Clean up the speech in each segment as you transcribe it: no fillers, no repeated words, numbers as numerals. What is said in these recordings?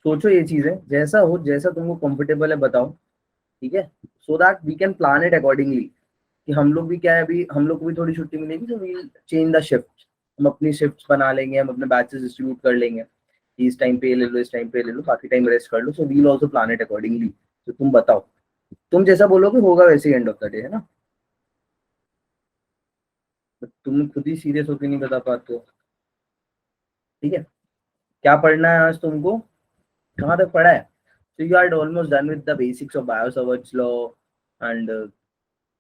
सोचो ये चीजें, जैसा हो, जैसा तुमको कंफर्टेबल है बताओ, ठीक है, so that we can plan it accordingly. कि हम लोग भी क्या है, अभी हम लोग को भी थोड़ी छुट्टी मिलेगी, तो वी चेंज द शिफ्ट। हम अपनी शिफ्ट बना लेंगे, हम अपने बैचेस डिस्ट्रीब्यूट कर लेंगे कि इस टाइम पे ये ले लो, इस टाइम पे ये ले लो, बाकी टाइम रेस्ट कर लो। So we will also plan it accordingly. तो तुम बताओ, तुम जैसा बोलोगे होगा वैसे ही एंड ऑफ द डे, है ना। But तुम खुद ही सीरियस होकर नहीं बता पाते हो। ठीक है, क्या पढ़ना है आज तुमको, कहाँ तक पढ़ा है? So you are almost done with the basics of Biot-Savart's law and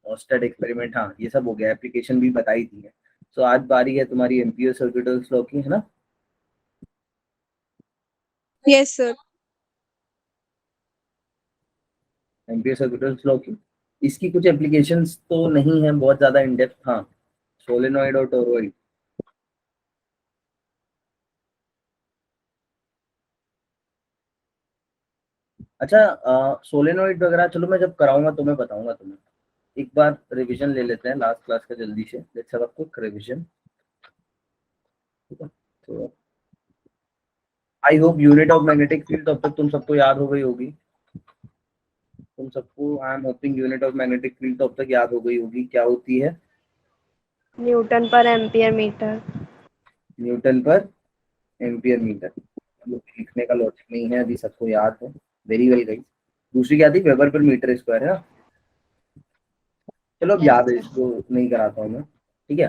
Oersted experiment। हाँ, ये सब हो गया, एप्लीकेशन भी बताई थी है। So आज बारी है तुम्हारी एम्पियर सर्किटल्स लॉ की, है ना। Yes, sir. Ampere circuital law की, इसकी कुछ एप्लीकेशंस तो नहीं है बहुत ज्यादा इन डेप्थ। हाँ, सोलेनॉइड और टोरॉइड। अच्छा, सोलेनॉइड वगैरह चलो मैं जब कराऊंगा तो मैं बताऊंगा तुम्हें। एक बार रिवीजन ले लेते हैं लास्ट क्लास का जल्दी से, let's have a quick revision. ठीक है, तो I hope unit of magnetic field तब तक तुम सबको याद हो गई होगी। तुम सबको आई am hopping unit of magnetic field तब तक याद हो गई होगी, क्या होती है? न्यूटन पर एम्पियर मीटर। न्यूटन पर एम्पियर मीटर। लिखने का लॉजिक नहीं है, अभी सबको याद है। वेरी वेल गई। दूसरी क्या थी? वेबर पर मीटर स्क्वायर, है ना। चलो अब Yes, याद है, sir. इसको नहीं कराता हूँ मैं। ठीक है,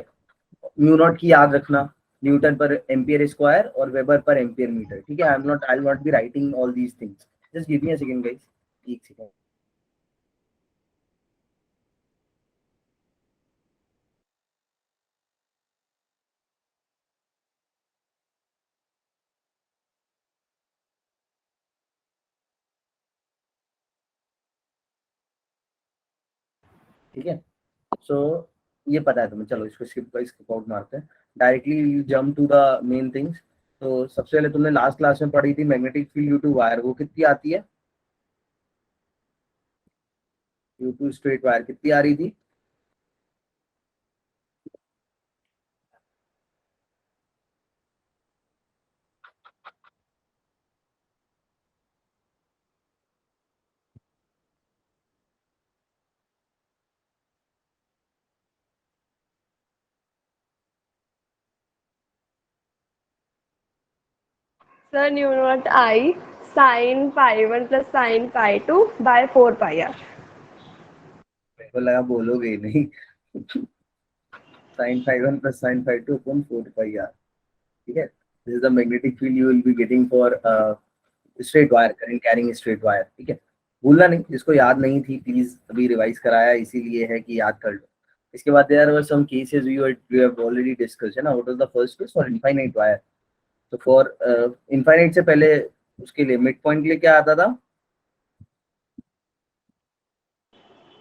म्यू नॉट की याद रखना, न्यूटन पर एम्पियर स्क्वायर और वेबर पर एम्पियर मीटर। ठीक है, I will not be writing all these things. Just give me a second guys, एक सेकंड। ठीक है, सो ये पता है तुम्हें, चलो इसको स्किप आउट मारते हैं, directly jump to the main things. तो सबसे पहले तुमने लास्ट क्लास में पढ़ी थी magnetic field due to wire, वो कितनी आती है? ड्यू टू स्ट्रेट वायर कितनी आ रही थी? Sir, nu not I sin pi 1 plus sin pi 2 by 4 pi r. मेरे को लगा बोलोगे ही नहीं। Sine phi one plus sine phi two upon four pi R. ठीक है, this is the magnetic field you will be getting for straight wire, current carrying straight wire. ठीक है, भूलना नहीं, जिसको याद नहीं थी प्लीज अभी रिवाइज कराया इसीलिए है कि याद कर लो। इसके बाद there were some cases we have already discussed, है ना। What was the first case for infinite wire? तो फॉर इनफाइनाइट से पहले उसके लिए मिड पॉइंट के लिए क्या आता था?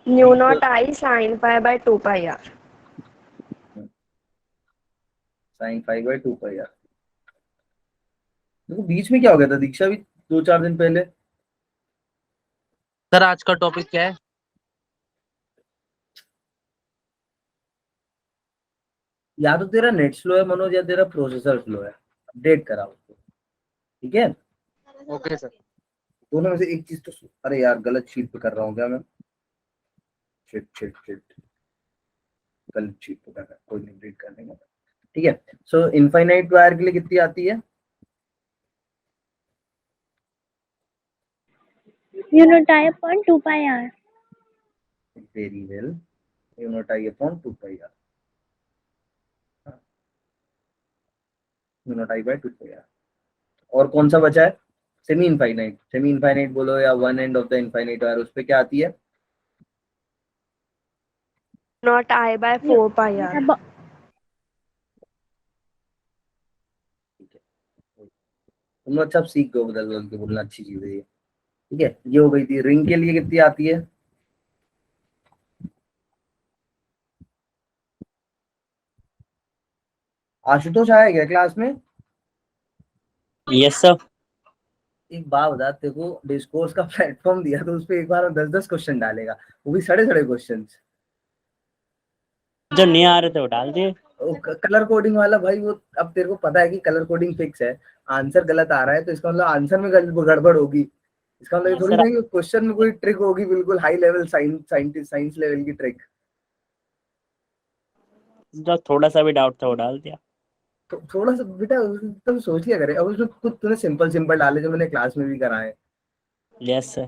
Nu not I sin pi by 2 pi r. Sine phi by two pi R. देखो बीच में क्या हो गया था दीक्षा भी, दो चार दिन पहले। सर आज का टॉपिक क्या है? या तो तेरा नेट स्लो है मनोज, या तेरा प्रोसेसर स्लो है, अपडेट करा उसको। ठीक है, ओके सर। दोनों में से एक चीज तो अरे यार गलत शीट पे कर रहा हूँ क्या मैं? शिट शिट शिट, गलत शीट पे कर रहा है, कोई नहीं, अपडेट कर देंगे। ठीक है, सो इनफाइनाइट वायर के लिए कितनी आती है? You know, tie upon 2 pi r. Very well, you note I upon two pi R, you note I by two pi R. और कौन सा बचा है? Semi infinite. सेमी इनफाइनाइट बोलो या one and of the infinite wire, उस पे क्या आती है? Not I by 4 pi r. Abo- ठीक है, तुम लोग अच्छा अब सीख गए बदल बदल के बोलना, अच्छी चीज है ये। ठीक है, ये हो गई थी। रिंग के लिए कितनी आती है? आशुतोष आया क्या क्लास में? Yes sir. एक बात बता, तेरे को डिस्कोर्स का प्लेटफॉर्म दिया तो उस पर एक बार 10-10 क्वेश्चन डालेगा, वो भी सड़े सड़े क्वेश्चन। जो नहीं आ रहे थे वो डाल दिए। कलर कोडिंग वाला भाई, वो अब तेरे को पता है कि कलर कोडिंग फिक्स है, आंसर गलत आ रहा है तो इसका मतलब आंसर में गड़बड़ होगी। इसका मतलब ये थोड़ी सर ना कि क्वेश्चन में कोई ट्रिक होगी, बिल्कुल हाई लेवल साइंस लेवल की ट्रिक। जो थोड़ा सा भी डाउट था वो डाल दिया। तो थोड़ा सा बेटा तुम सोच लिया करे, अब उसमें खुद तूने सिंपल सिंपल डाले जो मैंने क्लास में भी कराए। Yes sir.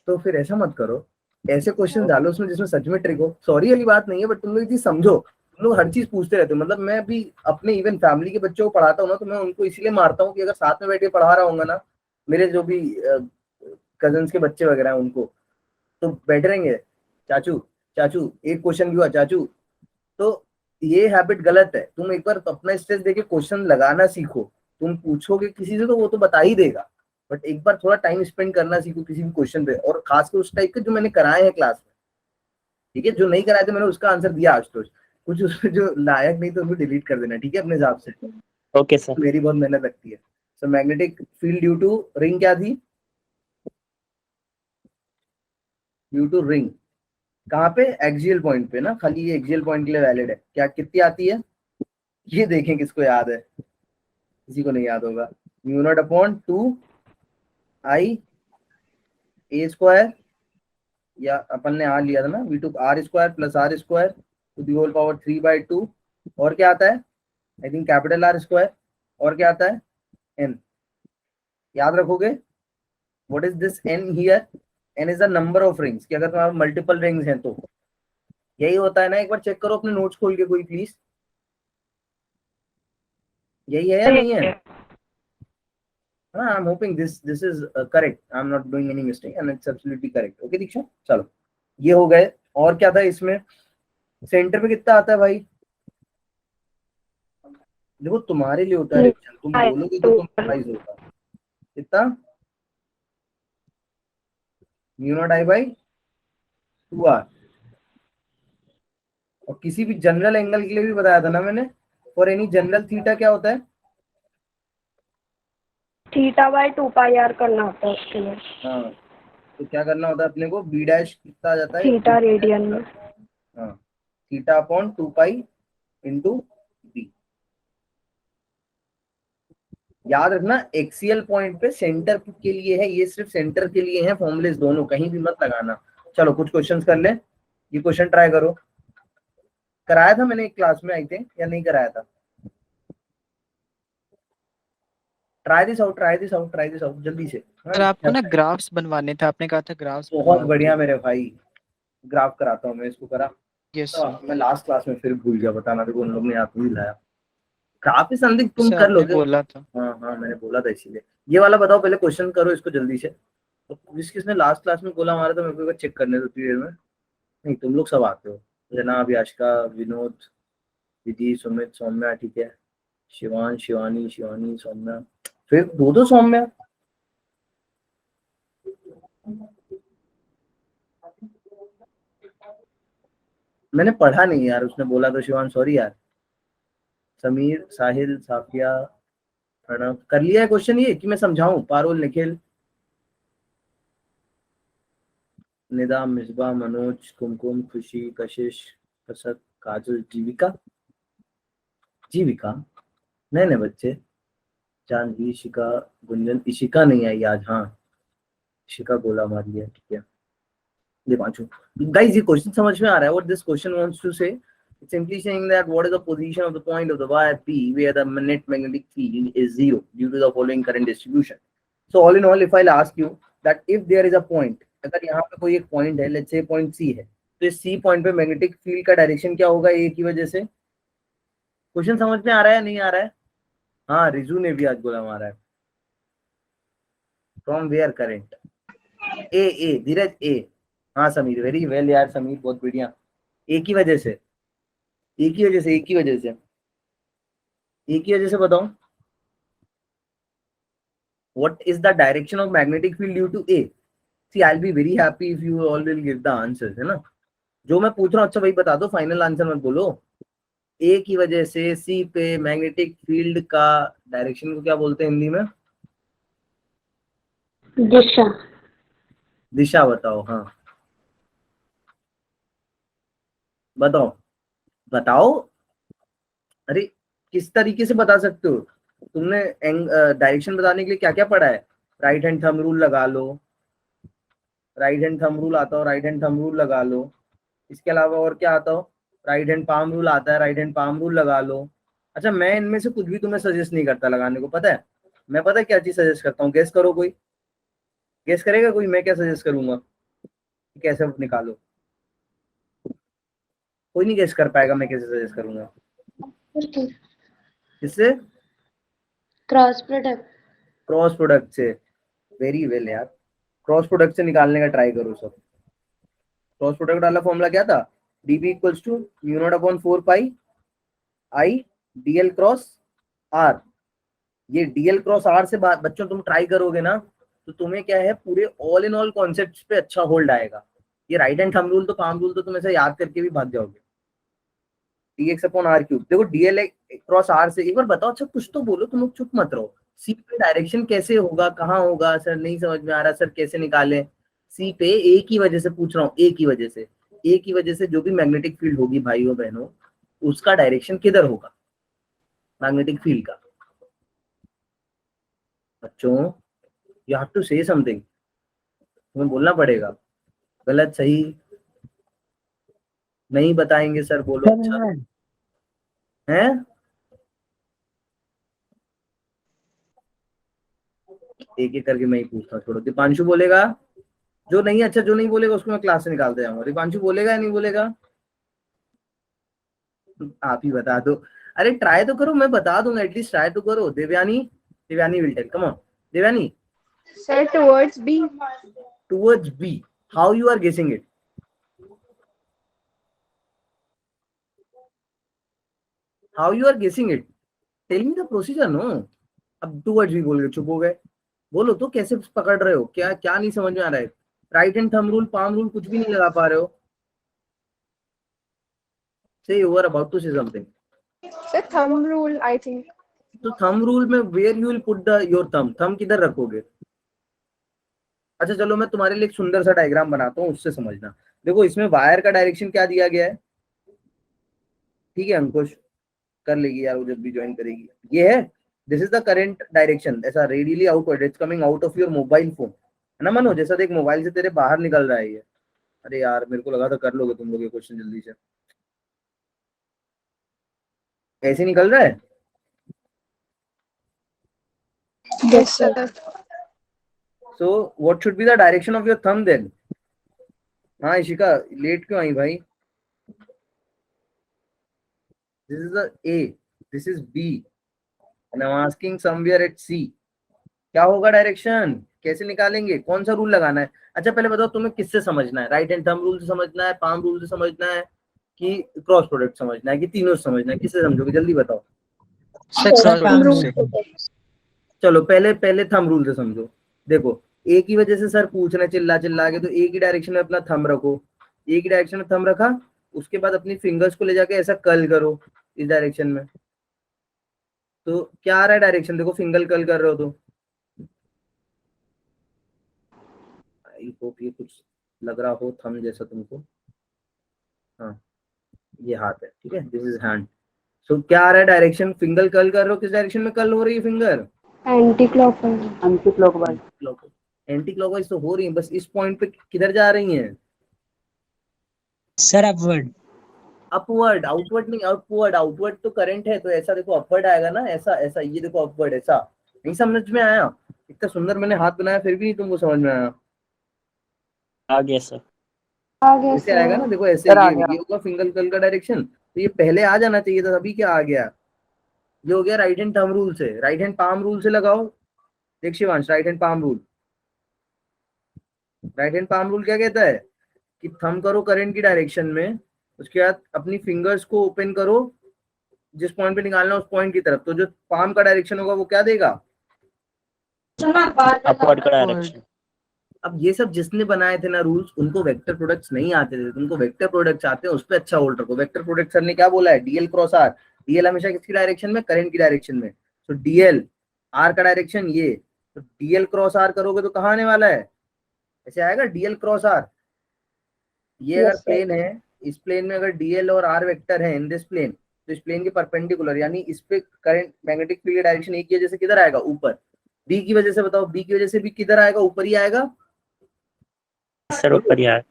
तो फिर ऐसा मत करो, ऐसे क्वेश्चन डालो उसमें जिसमें सच में ट्रिक हो। सॉरी वाली बात नहीं है, बट तुम लोग ये चीज समझो, तुम लोग हर चीज पूछते रहते हो। मतलब मैं भी अपने इवन फैमिली के बच्चों को पढ़ाता हूँ ना, तो मैं उनको इसलिए मारता हूँ कि अगर साथ में बैठ के पढ़ा रहा हूँ ना, मेरे जो भी कजन्स के बच्चे वगैरह हैं उनको, तो बैठे रहेंगे, चाचू चाचू एक क्वेश्चन भी हुआ चाचू। तो ये हैबिट गलत है। तुम एक बार अपना स्ट्रेस देके क्वेश्चन लगाना सीखो। तुम पूछोगे किसी से तो वो तो बता ही देगा, बट एक बार थोड़ा टाइम स्पेंड करना सीखो किसी भी क्वेश्चन पे, और खासकर उस टाइप के जो मैंने कराए हैं क्लास में। ठीक है, जो नहीं कराए थे मैंने उसका आंसर दिया आज तो, कुछ उसमें जो लायक नहीं तो उनको डिलीट कर देना, ठीक है, अपने हिसाब से। Okay sir. मेरी बहुत मेहनत लगती है। So magnetic field due to ring क्या थी? ड्यू टू रिंग कहाँ पे? एक्सियल पॉइंट पे ना, खाली ये एक्सियल पॉइंट के लिए वैलिड है। क्या कितनी आती है ये देखें किसको याद है, किसी को नहीं याद होगा। Mu naught upon 2 i a square, या अपन ने आर लिया था ना, v two R square plus R square to the whole power 3/2। और क्या आता है? I think capital R square. और क्या आता है? एन। याद रखोगे? What is this N here? N is the number of rings, कि अगर तुम्हारे मल्टीपल रिंग्स हैं तो यही होता है ना। एक बार चेक करो अपने नोट्स खोल के कोई प्लीज, यही है या नहीं है? हाँ, I am hoping this is correct, I am not doing any mistake and it's absolutely correct. Okay Diksha, चलो ये हो गए। और क्या था इसमें? सेंटर पे कितना आता है भाई? देखो तुम्हारे लिए होता है रिवीजन, तुम बोलोगे तो तुम रिवाइज होगा। कितना? Mu naught I by 2r। और किसी भी जनरल एंगल के लिए भी बताया था ना मैंने, फॉर एनी जनरल थीटा क्या होता है? थीटा बाय 2 पाई r करना होता है उसके लिए। हाँ, तो क्या करना होता है अपने को? बी डैश कितना आ जाता है? थीटा रेडियन में। हाँ, theta upon 2 pi into B. याद रखना एक्सियल पॉइंट पे सेंटर के लिए है, ये सिर्फ सेंटर के लिए है फॉर्मूलेस दोनों, कहीं भी मत लगाना। चलो कुछ क्वेश्चंस कर ले, ये क्वेश्चन ट्राई करो। कराया था मैंने एक क्लास में आई थिंक, या नहीं कराया था? Try this out, try this out, try this out जल्दी से। हाँ, सर आपको ना ग्राफ्स बनवाने थे, आपने कहा था ग्राफ्स बहुत बनवाओ। बढ़िया मेरे भाई, ग्राफ कराता हूँ मैं, इसको करा। यस तो सर। मैं लास्ट क्लास में फिर भूल गया बताना, देखो उन लोग ने याद नहीं दिलाया। ग्राफ इज समथिंग तुम सर कर आपने लोगे। बोला था। हाँ हाँ, मैंने बोला था इसीलिए। ये वाला बताओ पहले, क्वेश्चन करो इसको जल्दी से। तो किसने लास्ट क्लास में बोला हमारा, तो मेरे को एक बार चेक करने दो उतनी देर में। नहीं, तुम लोग सब आते हो, जनाब याशिका, विनोद, विधि, सुमित, सौम्या, ठीक है, शिवान, शिवानी, शिवानी, सौम्या, फिर दो सौम्या। मैंने पढ़ा नहीं यार, उसने बोला तो शिवान, सॉरी यार। समीर, साहिल, साफिया, प्रणव, कर लिया है क्वेश्चन ये कि मैं समझाऊं? पारुल, निखिल, निदा, मिसबा, मनोज, कुमकुम, खुशी, कशिश, कसक, काजल, जीविका, जीविका, नए नए बच्चे, जानवी, शिका, गुंजन, इशिका नहीं आई आज, हाँ इशिका गोला मारी है, ठीक है। ये पांचों गाइस, ये क्वेश्चन समझ में आ रहा है? What this question wants to say, it's simply saying that what is the position of the point of the wire P where the net magnetic field is 0 due to the following current distribution. So all in all, if I'll ask you that if there is a point, अगर यहाँ पे कोई एक point है, let's say point C है, तो इस C point पे मैग्नेटिक फील्ड का डायरेक्शन क्या होगा A की वजह से? क्वेश्चन समझ में आ रहा है नहीं आ रहा है? हाँ, रिजू ने भी आज बोला हमारा है। From where current? ए धीरज ए। हाँ समीर, वेरी वेल यार समीर, बहुत बढ़िया। ए की वजह से, एक ही वजह से, एक ही वजह से, एक ही वजह से बताओ। What is the direction of magnetic field due to A? See, I'll be very happy if you all will give the answers, है ना? जो मैं पूछ रहा हूँ अच्छा वही बता दो, फाइनल आंसर मत बोलो। A की वजह से C पे मैग्नेटिक फील्ड का डायरेक्शन को क्या बोलते हैं हिंदी में? दिशा। दिशा बताओ। हाँ बताओ, बताओ। अरे किस तरीके से बता सकते हो? तुमने डायरेक्शन बताने के लिए क्या क्या पढ़ा है? राइट हैंड थंब रूल लगा लो, राइट हैंड थंब रूल आता हो, राइट हैंड थंब रूल लगा लो। इसके अलावा और क्या आता हो? राइट हैंड पाम रूल आता है, राइट हैंड पाम रूल लगा लो। अच्छा, मैं इनमें से कुछ भी तुम्हें सजेस्ट नहीं करता लगाने को, पता है? मैं पता है क्या चीज सजेस्ट करता हूँ? गेस करो, कोई गेस करेगा कोई? मैं क्या सजेस्ट करूंगा कि कैसे निकालो? कोई नहीं गेस कर पाएगा मैं कैसे सजेस्ट करूंगा। किससे? Cross product. क्रॉस प्रोडक्ट से। वेरी वेल यार, क्रॉस प्रोडक्ट से निकालने का ट्राई करो सब। क्रॉस प्रोडक्ट वाला फॉर्मूला क्या था? db equals to mu naught upon 4 pi I dl cross R. ये डीएल क्रॉस आर से बच्चों तुम ट्राई करोगे ना, तो तुम्हें क्या है, पूरे ऑल इन ऑल कॉन्सेप्ट्स पे अच्छा होल्ड आएगा। ये राइट हैंड थंब रूल तो पाम रूल तो तुम ऐसे याद करके भी भाग जाओगे। dx अपॉन आर क्यूब, देखो डीएल क्रॉस आर से, एक बार बताओ। अच्छा कुछ तो बोलो, तुम लोग चुप मत रहो। सी पे डायरेक्शन कैसे होगा, कहाँ होगा? सर नहीं समझ में आ रहा सर, कैसे निकाले? सी पे ए की वजह से पूछ रहा हूँ, ए की वजह से। ए की वजह से जो भी मैग्नेटिक फील्ड होगी भाइयों बहनों, उसका डायरेक्शन किधर होगा? मैग्नेटिक फील्ड का। बच्चों you have to say something, तुम्हें बोलना पड़ेगा। गलत सही नहीं बताएंगे सर, बोलो। अच्छा है? एक एक करके मैं ही पूछता हूँ, छोड़ो। दीपांशु बोलेगा? जो नहीं, अच्छा जो नहीं बोलेगा उसको मैं क्लास से निकालते जाऊंगा। दीपांशु बोलेगा या नहीं बोलेगा? आप ही बता दो। अरे ट्राई तो करो, मैं बता दूंगा, एटलीस्ट ट्राई तो करो। Devyani, Devyani will tell, come on Devyani. Sir, towards B. Towards B, how you are guessing it? How you are guessing it? Tell me the procedure. No, अब टुवर्ड्स बी बोल के चुप हो गए। बोलो तो कैसे पकड़ रहे हो? क्या क्या नहीं समझ में आ रहा है? Right hand thumb rule, palm rule कुछ भी नहीं लगा पा रहे हो? Say you are about to say something. Sir, thumb rule, I think. तो थंब रूल में where you will put the your thumb किधर रखोगे? अच्छा चलो, मैं तुम्हारे लिए एक सुंदर सा डायग्राम बनाता हूँ, उससे समझना। देखो इसमें वायर का डायरेक्शन क्या दिया गया है, ठीक है अंकुश? कर लेगी यार वो जब भी ज्वाइन करेगी। ये है, this is the current direction, ऐसा radially outward, it's coming out of your mobile phone, है ना मनो? जैसा देख मोबाइल से तेरे बाहर निकल रहा है ये। अरे यार मेरे को लगा था कर लोगे तुम लोग ये क्वेश्चन जल्दी से। कैसे निकल रहा है? Yes, sir. So what should be the direction of your thumb then? हाँ इशिका, लेट क्यों आई भाई? This is the A, this is B, and I am asking somewhere at C. क्या होगा डायरेक्शन? कैसे निकालेंगे? कौन सा रूल लगाना है? अच्छा पहले बताओ तुम्हें किससे समझना है? राइट हैंड थंब रूल से समझना है, पाम रूल से समझना है, कि क्रॉस प्रोडक्ट समझना है, कि तीनों से समझना है? किससे समझोगे जल्दी बताओ। सर क्रॉस प्रोडक्ट से। चलो पहले पहले थंब रूल से समझो। देखो ए की वजह से सर पूछ रहे चिल्ला चिल्ला के, तो ए की डायरेक्शन में अपना थंब रखो। ए की डायरेक्शन में थंब रखा, उसके बाद अपनी फिंगर्स को ले जाके ऐसा कर्ल करो इस डायरेक्शन में। तो क्या आ रहा है डायरेक्शन? देखो फिंगर कर्ल कर रहे हो तो आई होप ये कुछ लग रहा हो थंब जैसा तुमको। हाँ ये हाथ है, ठीक है, दिस इज हैंड। सो क्या आ रहा है डायरेक्शन? फिंगर कर्ल कर रहे हो, किस डायरेक्शन में कर्ल हो रही है फिंगर? Anti-clockwise. एंटी क्लॉकवाइज तो हो रही है, बस इस पॉइंट पे किधर जा रही हैं? Sir upward. अपवर्ड, आउटवर्ड नहीं, आउटवर्ड। आउटवर्ड तो करंट है, तो ऐसा देखो अपवर्ड आएगा ना, ऐसा ऐसा, ये देखो अपवर्ड ऐसा। नहीं समझ में आया? इतना सुंदर मैंने हाथ बनाया फिर भी नहीं तुमको समझ में आया? आ गया सर। आगे ऐसे आएगा ना, देखो ऐसे, ये होगा फिंगर कर्ल का डायरेक्शन। तो ये पहले आ जाना चाहिए था, अभी क्या आ गया? ये हो गया राइट हैंड थंब रूल से। राइट हैंड पाम रूल से लगाओ। देख Shivansh, right hand palm rule, right hand palm rule क्या कहता है? कि थंब करो करंट की डायरेक्शन में, उसके बाद अपनी फिंगर्स को ओपन करो जिस पॉइंट पे निकालना है उस पॉइंट की तरफ, तो जो पाम का डायरेक्शन होगा वो क्या देगा? अपवर्ड का डायरेक्शन। अब ये सब जिसने बनाए थे ना रूल्स, उनको वेक्टर प्रोडक्ट्स नहीं आते थे, उनको वेक्टर प्रोडक्ट्स आते हैं, उस पर अच्छा होल्ड रखो। वेक्टर प्रोडक्ट सर ने क्या बोला है? DL cross R. डीएल हमेशा किसकी डायरेक्शन में? करंट की डायरेक्शन में। तो डीएल आर का डायरेक्शन ये, तो डीएल क्रॉस आर करोगे तो कहाँ आने वाला है? ऐसे आएगा डीएल क्रॉस आर। ये अगर प्लेन है, इस प्लेन में अगर डीएल और आर वेक्टर है इन दिस प्लेन, तो इस प्लेन के परपेंडिकुलर, यानी इस पे करंट मैग्नेटिक फील्ड डायरेक्शन ए की वजह से किधर आएगा, ऊपर। बी की वजह से बताओ, बी की वजह से भी किधर आएगा, ऊपर ही आएगा। सर ऊपर यार।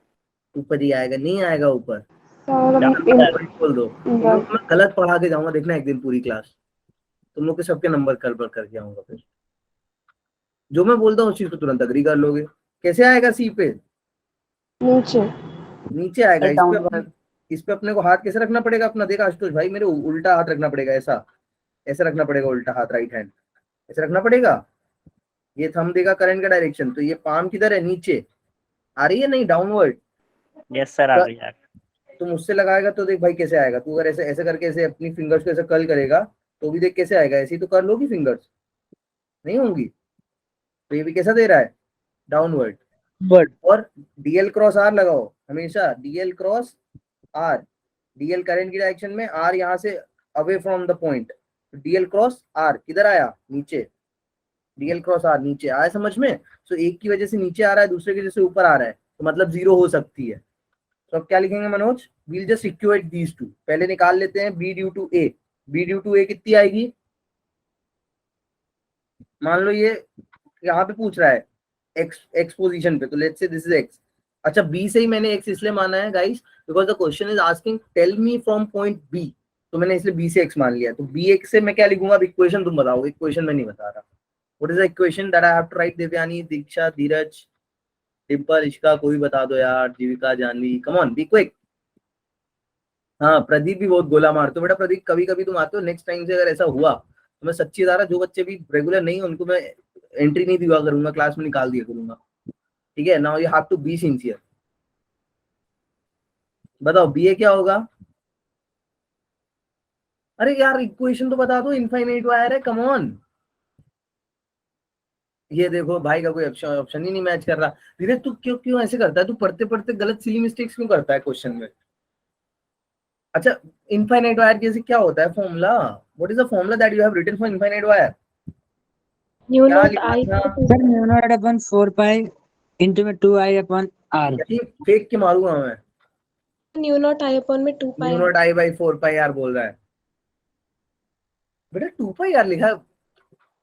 ऊपर ही आएगा, नहीं आएगा ऊपर। सर बोल दो तुम लोग को मैं गलत पढ़ा के जाऊंगा, देखना एक दिन पूरी क्लास तुम लोग के सबके नंबर गड़बड़ करके आऊंगा। फिर जो मैं बोलता हूँ उस चीज को तुरंत अग्री कर लोगे। कैसे आएगा सी पे, नीचे। नीचे आएगा। इस पे अपने को हाथ कैसे रखना पड़ेगा अपना, देखा आशुतोष भाई, मेरे उल्टा हाथ रखना पड़ेगा, ऐसा ऐसे रखना पड़ेगा, उल्टा हाथ, राइट हैंड ऐसे रखना पड़ेगा। ये थंब देगा करंट का डायरेक्शन, तो ये पाम किधर है, नीचे आ रही है, नहीं डाउनवर्ड। यस सर आ गई यार। तुम उससे लगाएगा तो देख भाई कैसे आएगा, तू अगर ऐसे ऐसे करके ऐसे अपनी फिंगर्स को ऐसे कर्ल करेगा तो भी देख कैसे आएगा, ऐसे ही तो कर लोगी, फिंगर्स नहीं होंगी। तो ये भी कैसा दे रहा है, डाउनवर्ड। और डीएल क्रॉस आर लगाओ हमेशा, DL cross R, DL current की डायरेक्शन में, आर यहाँ से away from the point, DL cross R किधर आया, नीचे। डीएल क्रॉस आर नीचे आया, समझ में। सो एक की वजह से नीचे आ रहा है, दूसरे की वजह से ऊपर आ रहा है, तो मतलब जीरो हो सकती है। तो अब क्या लिखेंगे Manoj, we'll just equate these two. पहले निकाल लेते हैं B due to A. B due to A कितनी आएगी, मान लो ये यहाँ पे पूछ रहा है एक्स पोजीशन पे, तो let's say this is X. अच्छा बी से ही मैंने एक्स इसलिए माना है guys because the question is asking tell me from point B, तो मैंने इसलिए बी से एक्स मान लिया। तो बी एक्स से मैं क्या लिखूंगा, अब इक्वेशन तुम बताओ, इक्वेशन मैं नहीं बता रहा। What is the equation that I have to write, Devyani, Diksha, Dheeraj, Dimple, Ishka, कोई बता दो यार, Jeevika, Janvi, come on be quick. हाँ प्रदीप भी बहुत गोला मारते हो बेटा, प्रदीप कभी कभी तुम आते हो, नेक्स्ट टाइम से अगर ऐसा हुआ तो मैं सच्ची बता रहा, जो बच्चे भी रेगुलर नहीं है उनको मैं एंट्री नहीं दिया करूंगा, क्लास में निकाल दिया करूंगा, ठीक है। Now you have to be sincere. बताओ बी ए क्या होगा, अरे यार इक्वेशन तो बता दो, इनफाइनाइट वायर है, कम ऑन। ये देखो भाई का कोई ऑप्शन ही नहीं मैच कर रहा। धीरे तू क्यों क्यों ऐसे करता है, तू पढ़ते पढ़ते गलत सिली मिस्टेक्स क्यों करता है क्वेश्चन में। अच्छा इनफाइनाइट वायर जैसे क्या होता है formula, what is the formula that you have written for infinite wire, Mu क्या naught लिखा I था। Sir mu naught upon 4 pi into में 2 आई अपॉन आर। यही फेक के मारूंगा मैं, mu naught I upon में 2 pi mu naught I by 4 pi R बोल रहा है बेटा, 2 पाई आर लिखा है।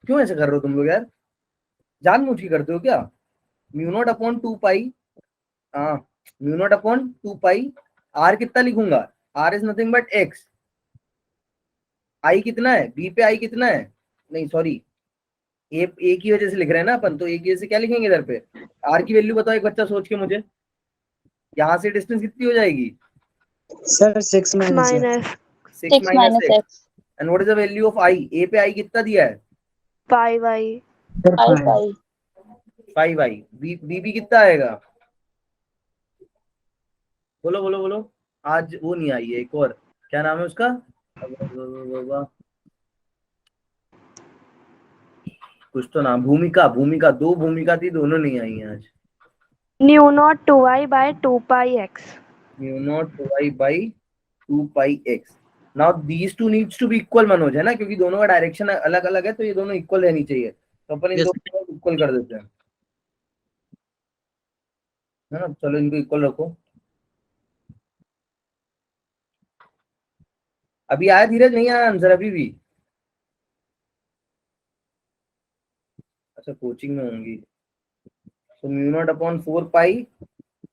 क्यों ऐसे कर रहे हो तुम लोग यार, जानबूझ के करते हो क्या। म्यू नॉट अपॉन 2 पाई, हाँ mu naught upon 2 pi, R कितना लिखूंगा, R is nothing but X. I कितना है, बी पे आई कितना है, नहीं सॉरी ए की वजह से लिख रहे हैं ना अपन, तो ए की वजह से क्या लिखेंगे इधर पे, आर की वैल्यू बताओ एक बच्चा सोच के मुझे, यहाँ से डिस्टेंस कितनी हो जाएगी, sir 6 minus minus 6 minus X. And what is the value of I, A पे आई कितना दिया है, 5y। 5 आई। बी भी कितना आएगा, बोलो बोलो बोलो। आज वो नहीं आई है, एक और क्या नाम है उसका, कुछ तो नाम, भूमिका, भूमिका, दो भूमिका थी, दोनों नहीं आई हैं आज। Mu naught 2y by 2 pi x। Mu naught 2y by 2 pi x। Now these two needs to be equal Manoj, है ना, क्योंकि दोनों का डायरेक्शन अलग अलग है, तो ये दोनों इक्वल रहनी चाहिए, तो अपन इन Yes. दोनों को इक्वल कर देते हैं, है ना। चलो इनको इक्वल रखो। अभी आया धीरज, नहीं आया आंसर अभी भी, अच्छा कोचिंग में होंगी। तो म्यू नॉट अपॉन 4 पाई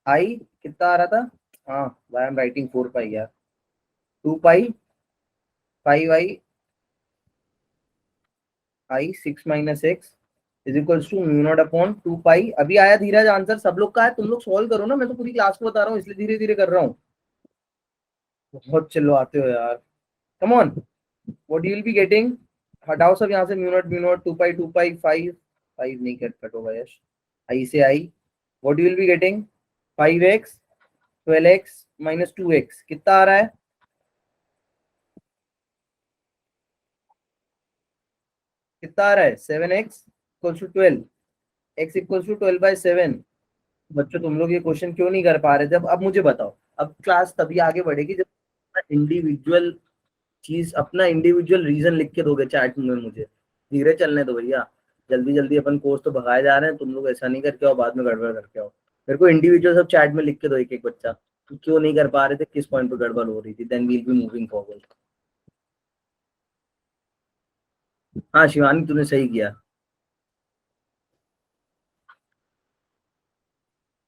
आई कितना आ रहा था, हाँ आई एम राइटिंग 4 पाई यार, 2 pi 5 I I 6 minus X is equals to mu naught upon 2 pi. अभी आया धीरज आंसर, सब लोग का है, तुम लोग सॉल्व करो ना, मैं तो पूरी क्लास को बता रहा हूँ इसलिए धीरे धीरे कर रहा हूँ, बहुत चिल्लाते हो यार, come on. What you will be getting, हटाओ सब यहाँ से, म्यू नॉट 2 पाई 5 5 नहीं कट होगा Yash, I say I, what you will be getting 5x 12x minus 2x कितना आ रहा है, कितना आ रहा है 7x equals to 12, x equals to 12 by 7। बच्चों तुम लोग ये क्वेश्चन क्यों नहीं कर पा रहे थे, अब मुझे बताओ, अब क्लास तभी आगे बढ़ेगी जब इंडिविजुअल चीज, अपना इंडिविजुअल रीजन लिख के दोगे चैट में मुझे, धीरे चलने दो भैया, जल्दी जल्दी अपन कोर्स तो भगाए जा रहे हैं, तुम लोग ऐसा नहीं करके आओ बाद में गड़बड़ करके आओ। मेरे को इंडिविजुअल सब चैट में लिख के दो एक एक बच्चा, क्यों नहीं कर पा रहे थे, किस पॉइंट पे गड़बड़ हो रही थी, then we'll be moving forward. हाँ शिवानी तूने सही किया।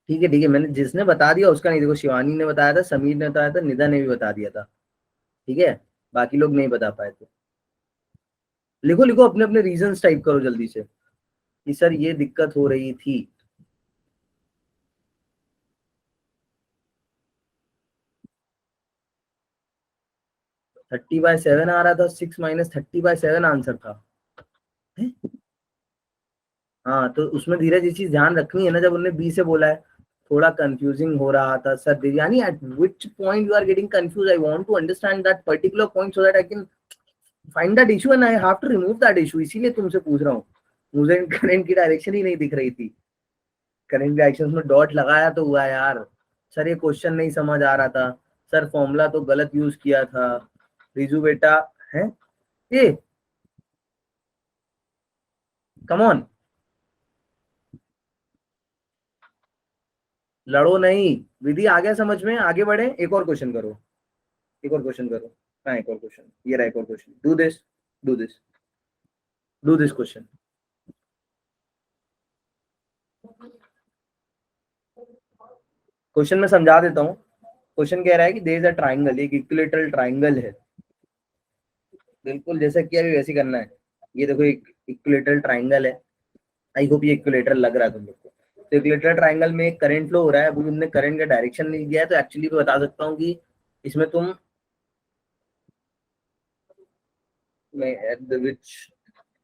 ठीक है मैंने जिसने बता दिया उसका नहीं, देखो शिवानी ने बताया था, समीर ने बताया था, निदा ने भी बता दिया था। ठीक है, बाकी लोग नहीं बता पाए थे। लिखो लिखो अपने अपने रीजंस टाइप करो जल्दी से कि सर ये दिक्कत हो रही थी। 30/7 आ रहा था, 6 - 30/7 आंसर था। है? हाँ तो उसमें धीरज ये चीज ध्यान रखनी है ना, जब उन्होंने बी से बोला है थोड़ा कंफ्यूजिंग हो रहा था sir Devyani, at which point you are getting confuse, I want to understand that particular point so that I can find that issue and I have to remove that issue, इसीलिए तुमसे पूछ रहा हूँ। मुझे करंट की डायरेक्शन ही नहीं दिख रही थी, करंट डायरेक्शन में डॉट लगाया तो हुआ यार। सर ये क्वेश्चन नहीं समझ आ रहा था, सर फॉर्मूला तो गलत यूज किया था। रिजू बेटा है ये, कम ऑन, लड़ो नहीं। विधि आ गया समझ में, आगे बढ़े, एक और क्वेश्चन करो, एक और क्वेश्चन करो। हाँ एक और क्वेश्चन, ये रहा एक और question, do this, do this, do this question. Question में समझा देता हूँ। क्वेश्चन कह रहा है कि देयर इज अ ट्राइंगल, एक इक्विलेटरल ट्राइंगल है, बिल्कुल जैसा किया अभी वैसे करना है। ये देखो एक इक्विलेटरल ट्राइंगल है, आई होप ये इक्विलेटरल लग रहा है तुम लोग को। तो इक्विलेटरल ट्राइंगल में करंट फ्लो हो रहा है, अभी तुमने करंट का डायरेक्शन नहीं दिया है, तो एक्चुअली मैं बता सकता हूँ कि इसमें तुम at which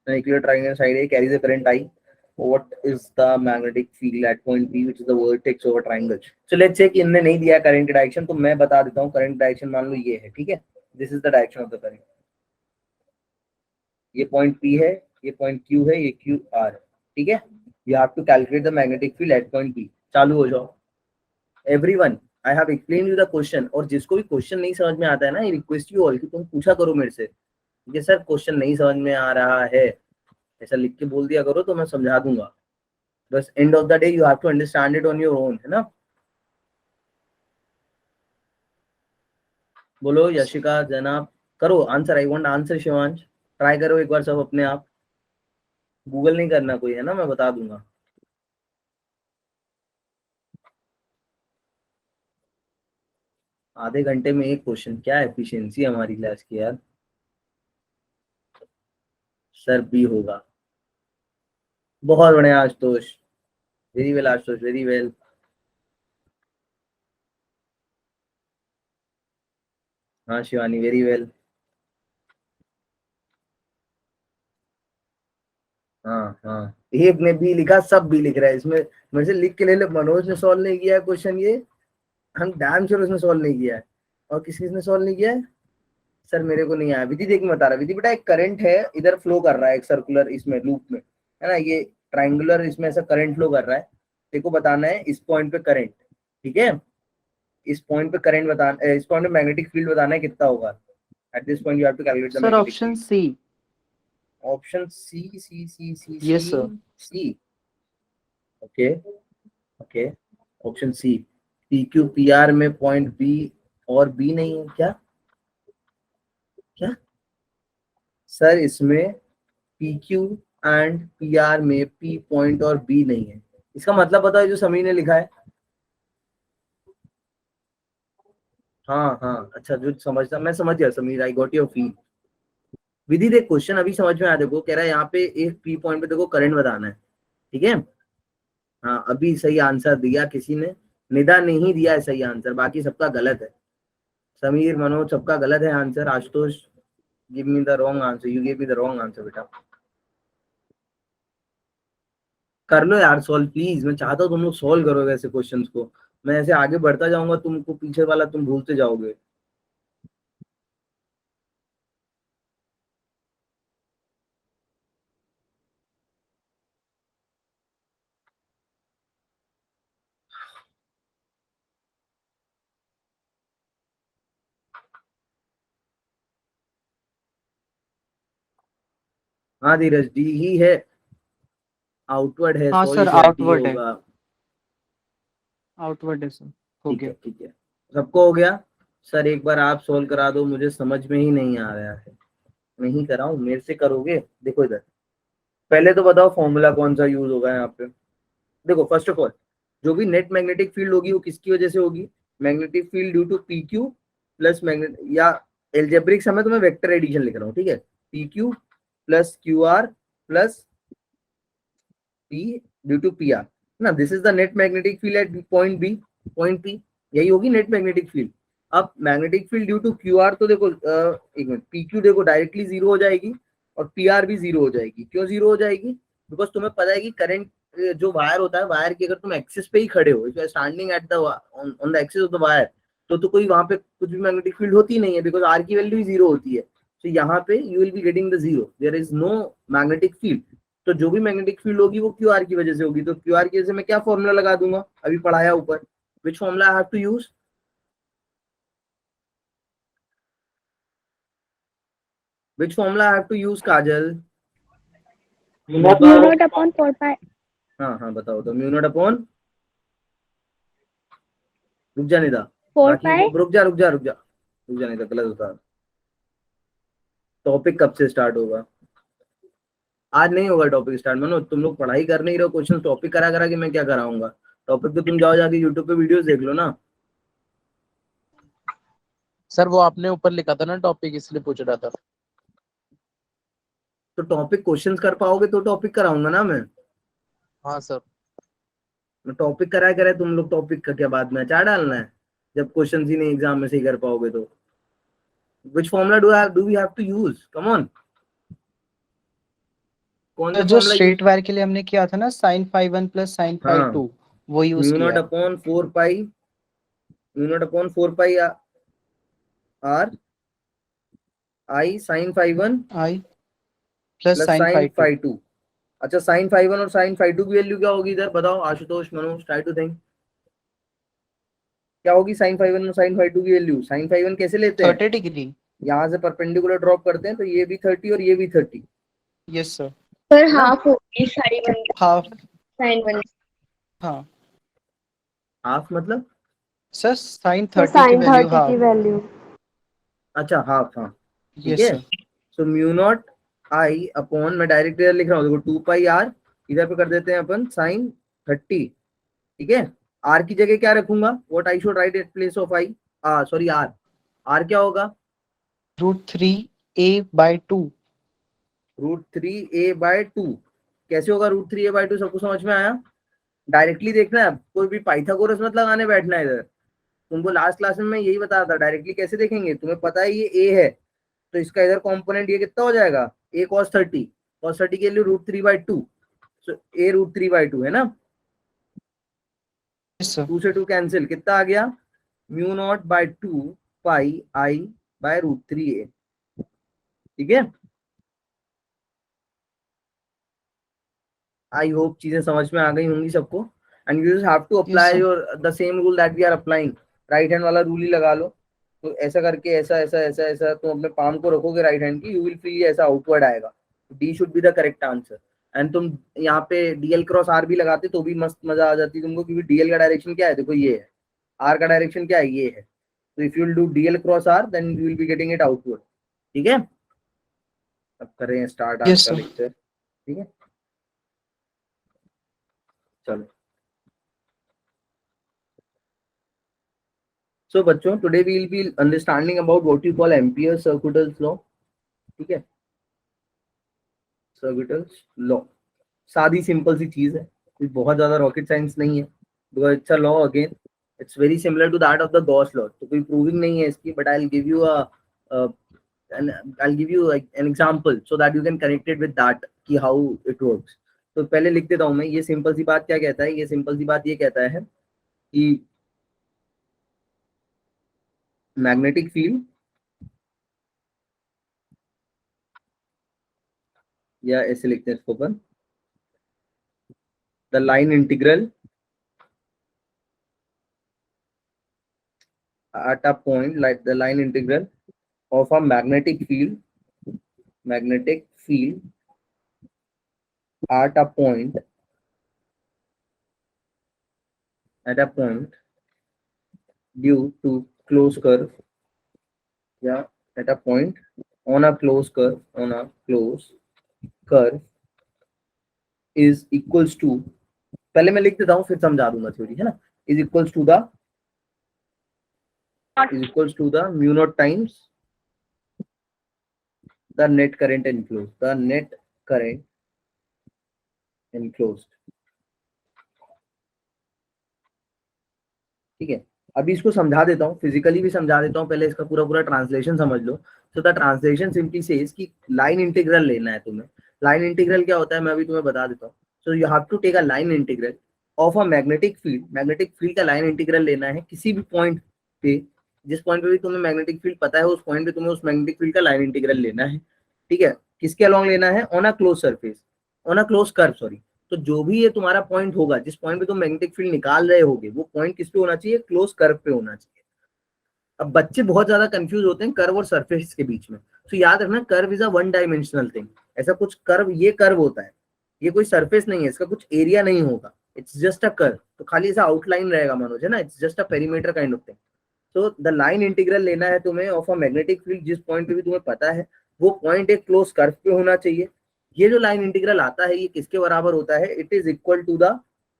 an equilateral triangle side A carries a current I. What is the magnetic field at point B, which is the vertex of a triangle? So let's say कि इनने नहीं दिया करंट डायरेक्शन, तो मैं बता देता हूँ current direction मान लो ये है, ठीक है, this is the direction of the current. ये पॉइंट P है, ये पॉइंट Q है, ये QR, ठीक है। You have to calculate the magnetic field at point P। चालू हो जाओ everyone, I have explain you the question, और जिसको भी क्वेश्चन नहीं समझ में आता है ना, आई रिक्वेस्ट यू ऑल कि तुम पूछा करो मेरे से, ये सर क्वेश्चन नहीं समझ में आ रहा है, ऐसा लिख के बोल दिया करो तो मैं समझा दूंगा। बस end of the day you have to understand it on your own, है ना। बोलो यशिका जनाब, करो answer, I want answer Shivansh, try करो एक बार सब अपने आप, गूगल नहीं करना कोई, है ना, मैं बता दूंगा। आधे घंटे में एक क्वेश्चन, क्या एफिशिएंसी हमारी क्लास की यार। सर बी होगा, बहुत बढ़िया Ashutosh, very well Ashutosh, very well. हाँ शिवानी वेरी वेल। हाँ हाँ, एक ने भी लिखा, सब भी लिख रहा है इसमें, मेरे से लिख के ले ले, मनोज ने सॉल्व नहीं किया है क्वेश्चन ये, हम डैम श्योर उसने सॉल्व नहीं किया है, और किसी ने सॉल्व नहीं किया है। सर मेरे को नहीं आया। विधि देख मैं बता रहा, विधि बेटा एक करंट है इधर फ्लो कर रहा है एक सर्कुलर इसमें लूप में, है ना, ये ट्राइंगुलर इसमें ऐसा करंट फ्लो कर रहा है, देखो बताना है इस पॉइंट पे करंट, ठीक है, इस पॉइंट पे करंट बताना, इस पॉइंट पे मैग्नेटिक फील्ड बताना है कितना होगा। At this point you have to calculate the Sir, magnetic option field. C. Option C C C C Yes, C sir. C, okay okay, option C, P Q P R में point B और B नहीं है क्या, क्या sir इसमें P Q and P R में P point और B नहीं है, इसका मतलब बताओ जो समीर ने लिखा है। हाँ हाँ अच्छा, जो समझता, मैं समझ गया Sameer, I got your feel. Vidhi देख क्वेश्चन अभी समझ में आया, देखो कह रहा है यहाँ पे एक पी पॉइंट पे देखो करंट बताना है, ठीक है। हाँ अभी सही आंसर दिया किसी ने, निदा ने ही दिया है सही आंसर, बाकी सबका गलत है। समीर मनोज सबका गलत है answer. Ashutosh give me the wrong answer, you give me the wrong answer बेटा। कर लो यार सॉल्व प्लीज, मैं चाहता हूँ तुम लोग सॉल्व करो वैसे क्वेश्चंस को, मैं ऐसे आगे बढ़ता जाऊंगा, तुमको पीछे वाला तुम भूलते जाओगे। हाँ धीरज डी ही है, आउटवर्ड है, हाँ sorry sir, sir D outward है, होगा। आउटवर्ड है सर, हो ठीक है गया। ठीक है, सबको हो गया। सर एक बार आप सॉल्व करा दो, मुझे समझ में ही नहीं आ रहा है। नहीं कराऊं, मेरे से करोगे? देखो इधर, पहले तो बताओ फॉर्मूला कौन सा यूज होगा यहाँ पे। देखो फर्स्ट ऑफ ऑल, जो भी नेट मैग्नेटिक फील्ड होगी वो किसकी वजह से होगी? Magnetic field due to P Q plus magnet, या एल्जेब्रिक समय तो मैं वेक्टर एडिशन लिख रहा हूँ, ठीक है, P Q plus Q R plus P due to P R ना। This is the net magnetic field at point B, point P, यही होगी नेट मैग्नेटिक फील्ड। अब magnetic field due to Q R, तो देखो एक minute, P Q देखो directly zero हो जाएगी और पी आर भी जीरो हो जाएगी। क्यों जीरो हो जाएगी? बिकॉज तुम्हें पता है कि करंट जो वायर होता है, वायर की अगर तुम एक्सिस पे ही खड़े हो, if you are standing at the on the axis of the wire, तो कोई वहां पे कुछ भी मैग्नेटिक फील्ड होती नहीं है, बिकॉज आर की वैल्यू ही जीरो होती है। तो यहाँ पे you will be getting the zero, there is no magnetic field. तो जो भी मैग्नेटिक फील्ड होगी वो क्यू आर की वजह से होगी। तो क्यू आर की वजह से मैं क्या फॉर्मूला लगा दूंगा, अभी पढ़ाया ऊपर, which formula I have to use? Which formula I have to use, Kajal? mu naught upon 4 pi. हाँ हाँ बताओ, तो म्यू नॉट अपॉन, रुक जा नहीं था, 4 बाकी pi. रुक जा नहीं था, गलत होता। टॉपिक कब से स्टार्ट होगा? आज नहीं होगा टॉपिक स्टार्ट। मानो तुम लोग पढ़ाई कर नहीं रहे हो, क्वेश्चन टॉपिक करा करा के मैं क्या कराऊंगा? टॉपिक तो तुम जाओ जाके यूट्यूब पे वीडियोस देख लो ना। सर वो आपने ऊपर लिखा था ना टॉपिक, इसलिए पूछ रहा था। तो टॉपिक क्वेश्चंस कर पाओगे तो टॉपिक कराऊंगा ना मैं। हाँ सर। टॉपिक कराया करे तुम लोग, टॉपिक का क्या बाद में अचार डालना है जब क्वेश्चन ही नहीं एग्जाम में सही कर पाओगे तो? Which formula do we have to use? Come on, कौन सा तो जो फॉर्मूला यूज? स्ट्रेट वायर के लिए हमने किया था ना sin phi 1 plus sin phi हाँ, 2, वो यूज म्यू किया नॉट है। Upon 4 pi, mu naught upon 4 pi R I sine phi 1 I plus plus sin phi sine 2। Phi 2। अच्छा, साइन फाई 1 और साइन फाई 2 की वैल्यू क्या होगी इधर बताओ Ashutosh, Manoj, try to think. क्या होगी साइन फाई 1 और साइन फाई 2 की वैल्यू? साइन फाई 1 कैसे लेते हैं? 30 डिग्री। यहाँ से परपेंडिकुलर ड्रॉप करते हैं तो ये भी 30 और ये भी 30, यस सर। पर है ना? हाफ होगी सारी वन हाफ। Sine one. हाँ हाफ मतलब? सर sin तो 30 की साइन वैल्यू 30 की हाफ। वैल्यू। अच्छा हाफ, हाँ ठीक यस है। सर। सो म्यू नॉट आई अपॉन, मैं डायरेक्ट इधर लिख रहा हूँ देखो, 2 पाई आर, इधर पे कर देते हैं अपन साइन 30, ठीक है। आर की जगह क्या रखूंगा? What I should write at place of I, sorry R, R क्या होगा? √3a/2। √3a/2। कैसे होगा √3a/2? सबको समझ में आया? डायरेक्टली देखना है, कोई भी पाइथागोरस मत लगाने बैठना है इधर। तुमको लास्ट क्लास में मैं यही बताया था, डायरेक्टली कैसे देखेंगे। तुम्हें पता है ये a है, तो इसका इधर कंपोनेंट ये कितना हो जाएगा? a cos 30, cos 30 के लिए √3/2, सो a √3/2 है ना। Yes sir. 2 से 2 कैंसिल, कितना आ गया? म्यू नॉट बाय 2 पाई आई बाय √3a, ठीक है। आई होप चीजें समझ में आ गई होंगी सबको। And you have to yes apply sir. Your the same rule that we are applying. Right hand वाला रूल ही लगा लो। तो ऐसा करके ऐसा ऐसा ऐसा ऐसा तुम अपने पाम को रखोगे राइट हैंड की, यू विल फील ऐसा आउटवर्ड आएगा। D should be the correct answer. And तुम यहाँ पे डीएल क्रॉस आर भी लगाते तो भी मस्त मजा आ जाती तुमको, क्योंकि डीएल का डायरेक्शन क्या है देखो ये है, आर का डायरेक्शन क्या है ये है। तो if you will do DL cross R then you will be getting it outward, ठीक है। अब करें स्टार्ट आज यस का सर। लेक्चर, ठीक है, चलो। सो बच्चों, today we will be understanding about what you call ampere circuitals law, ठीक है। सर्कुटल्स लॉ सादी सिंपल सी चीज है, कोई बहुत ज्यादा रॉकेट साइंस नहीं है, because it's a law again, it's very similar to that of the Gauss law. तो कोई प्रूविंग नहीं है इसकी, but I will give you I'll give you like an example so that you can connect it with that कि how it works। तो पहले लिख देता हूँ मैं, ये सिंपल सी बात क्या कहता है? ये सिंपल सी बात ये कहता है कि मैग्नेटिक फील्ड, या ऐसे लिखते हैं इसको अपन, the line integral at a point, like the line integral of a magnetic field at a point due to closed curve, yeah, at a point on a closed curve is equals to, पहले मैं लिख देता हूँ फिर समझा दूंगा theory, है ना, is equals to the mu naught times the net current enclosed, ठीक है। अभी इसको समझा देता हूँ, फिजिकली भी समझा देता हूँ, पहले इसका पूरा ट्रांसलेशन समझ लो। So the translation simply says कि लाइन इंटीग्रल लेना है तुम्हें। लाइन इंटीग्रल क्या होता है मैं अभी तुम्हें बता देता हूँ। So you have to take a line integral of a magnetic field का लाइन इंटीग्रल लेना है किसी भी पॉइंट पे, जिस पॉइंट पे भी तुम्हें मैग्नेटिक फील्ड पता है उस पॉइंट पे तुम्हें उस मैग्नेटिक फील्ड का लाइन इंटीग्रल लेना है, ठीक है। किसके अलॉन्ग लेना है? On a close surface, on a close curve, sorry. तो जो भी ये तुम्हारा पॉइंट होगा, जिस पॉइंट पे तुम मैग्नेटिक फील्ड निकाल रहे होगे, वो पॉइंट किस पे होना चाहिए? क्लोज कर्व पे होना चाहिए। अब बच्चे बहुत ज्यादा कंफ्यूज होते हैं कर्व और सरफेस के बीच में। तो याद रखना, curve is a one dimensional thing. ऐसा कुछ कर्व, ये कर्व होता है, ये कोई सरफेस नहीं है, इसका कुछ एरिया नहीं होगा, इट्स जस्ट अ कर्व। तो खाली ऐसा आउटलाइन रहेगा मनोज, है ना, it's just a perimeter kind of thing. तो द लाइन इंटीग्रल लेना है तुम्हें ऑफ अ मैग्नेटिक फील्ड, जिस पॉइंट पे भी तुम्हें पता है वो पॉइंट एक क्लोज कर्व पे होना चाहिए। ये जो लाइन इंटीग्रल आता है ये किसके बराबर होता है? It is equal to the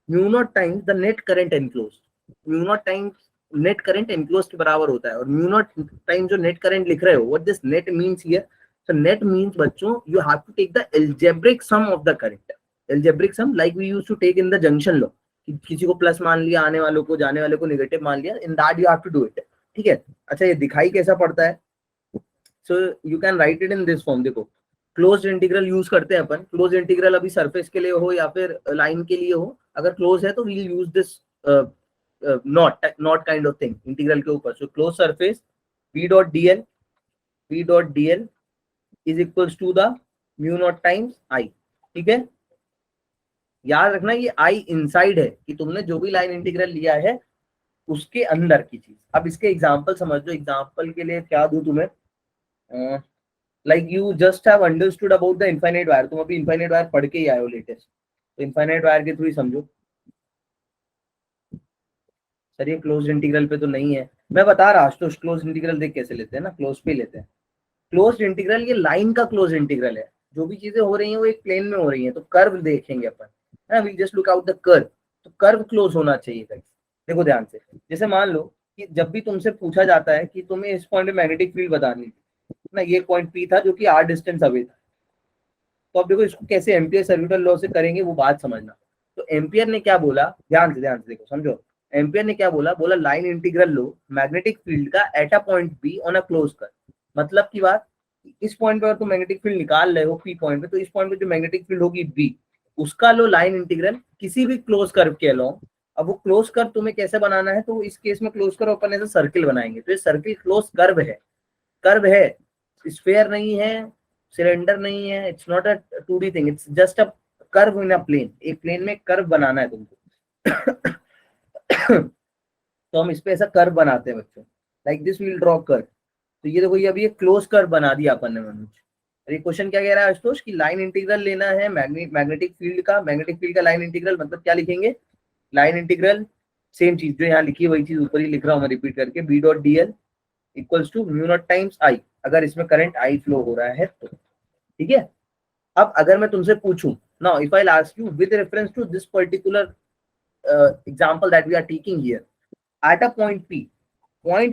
mu naught times the net current enclosed. Mu naught times net current enclosed के बराबर होता है। और म्यू नॉट टाइम्स जो नेट करंट लिख रहे हो, what this net means here? So net means बच्चों, you have to take the algebraic sum of the current. Algebraic sum like we used to take in the junction law, किसी को plus मान लिया, आने वालों को, जाने वाले को नेगेटिव मान लिया, in that you have to do it, ठीक है। अच्छा, ये दिखाई कैसा पड़ता है? So you can write it in this form. देखो, क्लोज इंटीग्रल यूज करते हैं अपन। क्लोज इंटीग्रल अभी सरफेस के लिए हो या फिर लाइन के लिए हो, अगर क्लोज है तो we will use this not kind of thing integral के ऊपर। So close surface v dot dl is equals to the mu naught times i, ठीक है। याद रखना ये i इनसाइड है, कि तुमने जो भी लाइन इंटीग्रल लिया है उसके अंदर की चीज। अब इसके एग्जांपल समझ लो। एग्जांपल के लिए क्या दूं तुम्हें? Like you just have understood about the infinite wire. तुम अभी इनफाइनाइट वायर पढ़ के ही आए हो लेटेस्ट, तो इनफाइनाइट वायर के थ्रू ही समझो। सर ये क्लोज इंटीग्रल पे तो नहीं है, मैं बता रहा आशुतोष। क्लोज इंटीग्रल देख कैसे लेते हैं ना, क्लोज पे लेते हैं। क्लोज इंटीग्रल ये लाइन का क्लोज इंटीग्रल है। जो भी चीजें हो रही हैं वो एक प्लेन में हो रही हैं, तो कर्व देखेंगे अपन, है ना। We just look out the curve. तो कर्व क्लोज होना चाहिए गाइस। देखो ध्यान से, जैसे मान लो कि जब भी तुमसे पूछा जाता है कि तुम्हें इस पॉइंट पे मैग्नेटिक फील्ड बतानी है ना, ये पॉइंट पी था जो कि r डिस्टेंस अवे था, तो अब देखो इसको कैसे एम्पियर सर्किटल लॉ से करेंगे वो बात समझना। तो एम्पियर ने क्या बोला, ध्यान से देखो, समझो। एम्पियर ने क्या बोला? बोला लाइन इंटीग्रल लो मैग्नेटिक फील्ड का eight a point be on a close curve. मतलब की बात, इस पॉइंट पे अगर तुम मैग्नेटिक फील्ड निकाल रहे हो पी पॉइंट पे, तो इस पॉइंट पे जो मैग्नेटिक फील्ड होगी बी, उसका लो लाइन इंटीग्रल किसी भी क्लोज कर्व के अलोंग। अब वो क्लोज कर्व तुम्हें कैसे बनाना है? तो इस केस में क्लोज कर्व अपन ऐसे सर्किल बनाएंगे, तो ये सर्किल क्लोज कर्व है, स्फीयर नहीं है, सिलेंडर नहीं है, it's not a 2D thing, it's just a curve in a plane. एक प्लेन में कर्व बनाना है तुमको। तो हम इस पे ऐसा कर्व बनाते हैं बच्चों, like this will draw curve. तो ये देखो, ये अभी एक क्लोज कर्व बना दिया अपन ने मनोज। ये क्वेश्चन क्या कह रहा है आशुतोष? कि लाइन इंटीग्रल लेना है मैग्नेटिक फील्ड का लाइन इंटीग्रल। मतलब क्या लिखेंगे? लाइन इंटीग्रल सेम चीज जो यहाँ लिखी है वही चीज ऊपर ही लिख रहा हूँ मैं, रिपीट करके। b dot dl equals to mu naught times i, अगर इसमें करंट i फ्लो हो रहा है तो, ठीक है। अब अगर मैं तुमसे पूछूं, now if I ask you with reference to this particular example that we are taking here, at a point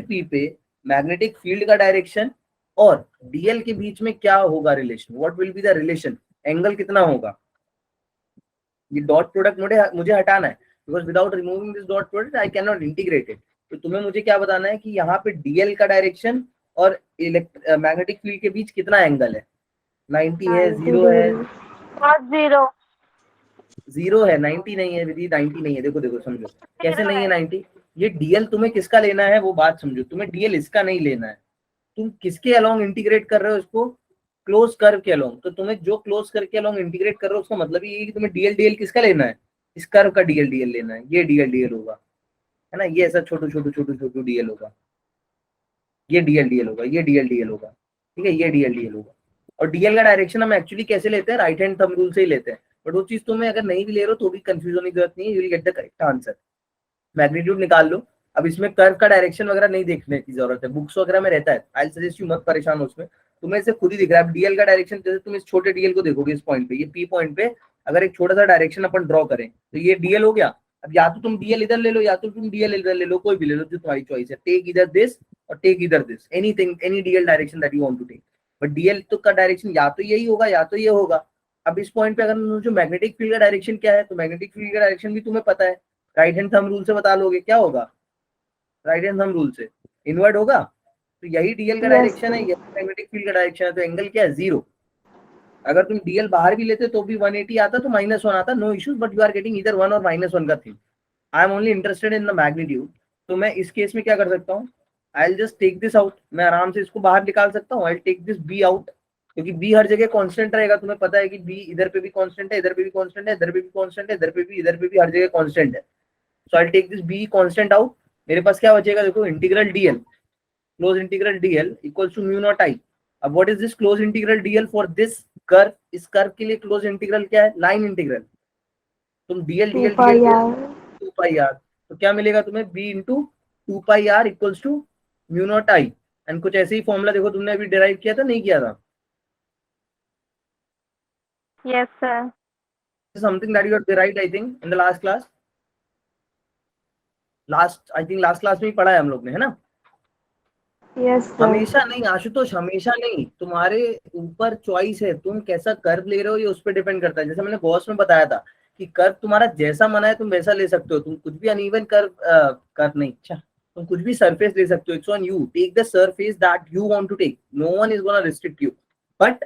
P पे मैग्नेटिक फील्ड का डायरेक्शन और dl के बीच में क्या होगा relation? What will be the relation? Angle कितना होगा? ये डॉट प्रोडक्ट मुझे हटाना है, because without removing this dot product I can not integrate it. तो तुम्हें मुझे क्या बताना है कि यहाँ पे dl का डायरेक्शन और मैग्नेटिक फील्ड के बीच कितना एंगल है? 90 है, 0 है, जीरो है, 90 नहीं है विधि, 90 नहीं है। देखो समझो कैसे नहीं है 90। ये dl तुम्हें किसका लेना है वो बात समझो। तुम्हें dl इसका नहीं लेना है, तुम किसके अलोंग इंटीग्रेट कर रहे हो इसको? क्लोज कर्व के अलोंग। तो तुम्हें जो क्लोज कर्व के अलोंग इंटीग्रेट कर रहे हो उसका मतलब ये है कि तुम्हें dl किसका लेना है? इस कर्व का dl लेना है। ये dl होगा, है ना, ये ऐसा छोटू dl होगा, ये dl होगा, ये dl होगा, ठीक है, ये dl होगा। और dl का डायरेक्शन हम एक्चुअली कैसे लेते हैं? राइट हैंड थंब रूल से ही लेते हैं। बट वो चीज तुम्हें अगर नहीं भी ले रहे हो तो भी कंफ्यूज होने की जरूरत नहीं है, you will get the correct answer. Magnitude निकाल लो। अब इसमें कर्व का डायरेक्शन वगैरह नहीं देखने की जरूरत है, बुक्स वगैरह में रहता है, आई सजेस्ट यू मत परेशान हो उसमें। तुम्हें इसे खुद ही दिख रहा है। डीएल का डायरेक्शन, जैसे तुम इस छोटे डीएल को देखोगे इस पॉइंट पे, ये पी पॉइंट पे अगर एक छोटा सा डायरेक्शन अपन ड्रॉ करें तो ये डीएल हो गया। अब या तो तुम डीएल इधर ले लो या तो तुम डीएल इधर ले लो, कोई भी ले लो जो तुम्हारी चॉइस है। टेक इधर दिस और टेक इधर this, anything, any DL direction that you want to take. But DL तो का डायरेक्शन या तो यही होगा या तो ये होगा। अब इस पॉइंट पे अगर जो मैग्नेटिक फील्ड का डायरेक्शन क्या है, तो मैग्नेटिक फील्ड का डायरेक्शन भी तुम्हें पता है, राइट हैंड थंब रूल से बता लोगे। क्या होगा? राइट हैंड थंब रूल से इनवर्ट होगा। तो यही डीएल का डायरेक्शन है, यही मैग्नेटिक फील्ड का डायरेक्शन है। तो एंगल क्या है? 0। अगर तुम डीएल बाहर भी लेते तो भी 180 आता, तो -1 आता, no issues. But you are getting इधर 1 और -1 का thing. I am only interested in the magnitude. तो मैं इस केस में क्या कर सकता हूँ, I will just take this out. मैं आराम से इसको बाहर निकाल सकता हूँ। I will take this B out, क्योंकि बी हर जगह कांस्टेंट रहेगा। तुम्हें पता है कि बी इधर पे भी कांस्टेंट है, इधर पे भी कांस्टेंट है, इधर पे भी कांस्टेंट है, इधर पे भी हर जगह कांस्टेंट है। So I will take this B constant out. मेरे पास क्या बचेगा? देखो, integral DL, close integral DL equals to mu naught I. अब what is this close integral DL for this curve? इस कर्व के लिए क्लोज इंटीग्रल क्या है? Line integral. तुम DL DL 2 pi r 2 pi R, तो क्या मिलेगा तुम्हें? B into 2 pi R equals to mu naught I. And कुछ ऐसे ही फॉर्मूला देखो तुमने अभी डिराइव किया था, नहीं किया था? Yes, sir. Something that you have derived, I think, in the last class. I think last class में ही पढ़ा है हम लोग ने, है ना? yes sir हमेशा नहीं आशुतोष, हमेशा नहीं। तुम्हारे ऊपर चॉइस है, तुम कैसा कर्व ले रहे हो ये उस पर डिपेंड करता है। जैसे मैंने गॉस में बताया था कि कर्व तुम्हारा जैसा मना है तुम वैसा ले सकते हो। तुम कुछ भी अनइवन कर्व नहीं, अच्छा, तुम कुछ भी सरफेस ले सकते हो। It's on you, take the surface that you want to take, no one is gonna restrict you. But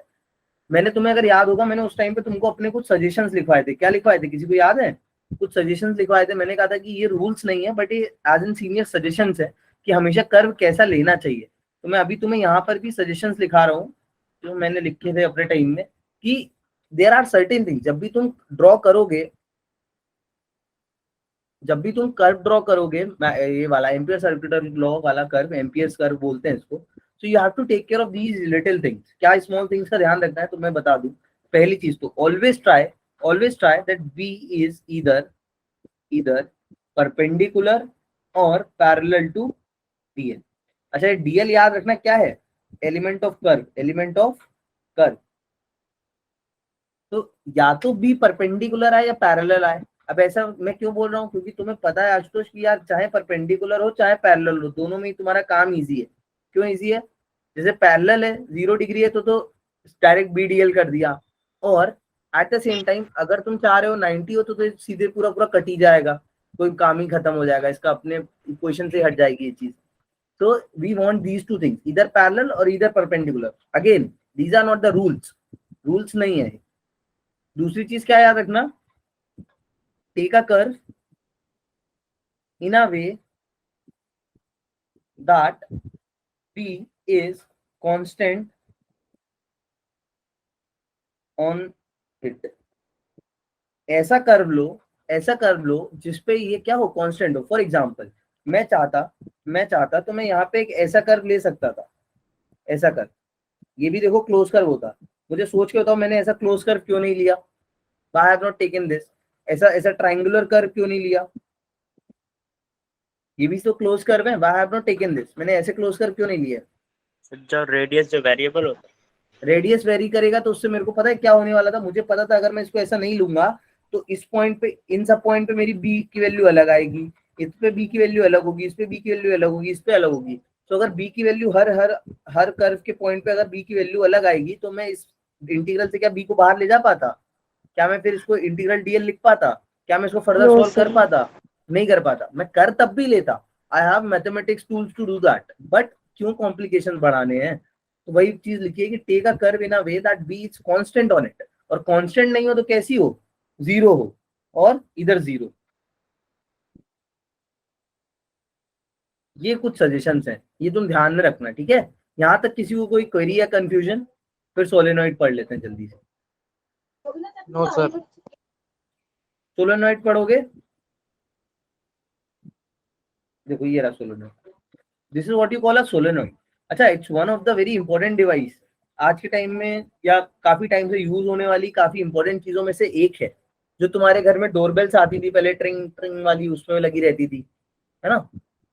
मैंने, तुम्हें अगर याद होगा, मैंने उस टाइम पे तुमको अपने कुछ सजेशंस लिखवाए थे। क्या लिखवाए थे? किसी को याद है? कुछ सजेशंस लिखवाए थे। मैंने कहा था कि ये रूल्स नहीं है, बट ये एज एन सीनियर सजेशंस है कि हमेशा कर्व कैसा लेना चाहिए। तो मैं अभी तुम्हें यहाँ पर भी सजेशंस लिखा रहा हूँ जो मैंने लिखे थे अपने टाइम में, कि देयर आर सर्टेन थिंग्स। जब भी तुम ड्रॉ करोगे, जब भी तुम कर्व ड्रॉ करोगे, ये वाला एम्पियर सर्कुलर लॉ वाला कर्व, एम्पियर्स कर्व बोलते हैं इसको। So you have to take care of these little things. क्या स्मॉल थिंग्स का ध्यान रखना है? तो मैं बता दूं। पहली चीज तो always try that B is either perpendicular और पैरेलल टू डीएल। अच्छा, डीएल याद रखना क्या है? Element of curve. तो या तो बी परपेंडिकुलर आए या पैरेलल आए। अब ऐसा मैं क्यों बोल रहा हूँ? क्योंकि तुम्हें पता है आशुतोष कि यार चाहे परपेंडिकुलर हो चाहे पैरेलल हो, दोनों में ही तुम्हारा काम इजी है। क्यों इजी है? जैसे पैरेलल है, 0 डिग्री है, तो डायरेक्ट बी डीएल कर दिया। और एट द सेम टाइम अगर तुम चाह रहे हो 90 हो तो सीधे पूरा कट ही जाएगा, कोई काम ही खत्म हो जाएगा, इसका अपने इक्वेशन से हट जाएगी ये चीज। तो we want these two things, इधर पैरेलल और इधर perpendicular. Again these are not the rules नहीं है। दूसरी चीज क्या याद रखना? Take a curve in a way that p is constant on it। ऐसा कर्व लो जिसपे ये क्या हो? कांस्टेंट हो। फॉर एग्जांपल मैं चाहता तो मैं यहाँ पे एक ऐसा कर्व ले सकता था, ऐसा कर्व। ये भी देखो क्लोज कर्व होता। मुझे सोच के बताओ मैंने ऐसा क्लोज कर्व क्यों नहीं लिया? I have not taken this. ऐसा ट्रायंगुलर कर्व क्यों नहीं लिया? ये भी तो क्लोज कर्व है। I have not taken this. मैंने ऐसे क्लोज कर्व क्यों नहीं लिया? जो रेडियस जो वेरिएबल होता है, रेडियस वेरी करेगा तो उससे मेरे को पता है क्या होने वाला था। मुझे पता था अगर मैं इसको ऐसा नहीं लूंगा तो इस पॉइंट पे, इन सब पॉइंट पे मेरी बी की वैल्यू अलग आएगी, इस पे बी की वैल्यू अलग होगी, इस पे बी की वैल्यू अलग होगी, इस पे अलग होगी। तो अगर बी की वैल्यू हर कर्व के पॉइंट पे अगर बी की वैल्यू अलग आएगी तो मैं इस इंटीग्रल से क्या बी को बाहर ले जा पाता? क्या मैं फिर इसको इंटीग्रल डीएल लिख पाता? क्या मैं इसको फर्दर सॉल्व कर पाता? नहीं कर पाता। मैं कर तब भी लेता, I have mathematics tools to do that, but क्यों कॉम्प्लिकेशन बढ़ाने हैं? तो वही चीज लिखी है कि take a curve in a way that B is constant on it. और कांस्टेंट नहीं हो तो कैसी हो? 0 हो, और इधर 0। ये कुछ सजेशंस हैं, ये तुम ध्यान में रखना, ठीक है? यहाँ तक किसी को कोई क्वेरी या कंफ्यूजन? फिर सोलेनॉइड पढ़ लेते हैं जल्दी से। No sir. सोलेनॉइड पढ़ोगे? देखो ये रहा solenoid. This is what you call a solenoid. अच्छा, it's one of the very important device आज के टाइम में, या काफी टाइम से यूज होने वाली काफी इंपॉर्टेंट चीजों में से एक है। जो तुम्हारे घर में डोरबेल्स आती थी पहले, ट्रिंग ट्रिंग वाली, उसमें लगी रहती थी, है ना?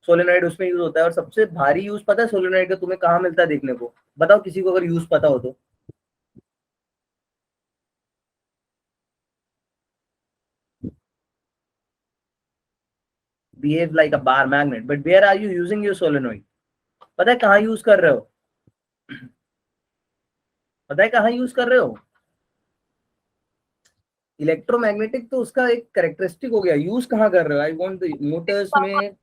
सोलेनॉइड उसमें यूज होता है। और सबसे भारी यूज पता है सोलेनॉइड का तुम्हें कहाँ मिलता है देखने को? बताओ किसी को अगर यूज पता हो तो। behave like a bar magnet, but where are you using your solenoid? पता है कहाँ यूज कर रहे हो? पता है कहाँ यूज कर रहे हो? इलेक्ट्रोमैग्नेटिक तो उसका एक कैरेक्टरिस्टिक हो गया, यूज कहाँ कर रहे हो? आई वांट मोटर्स में,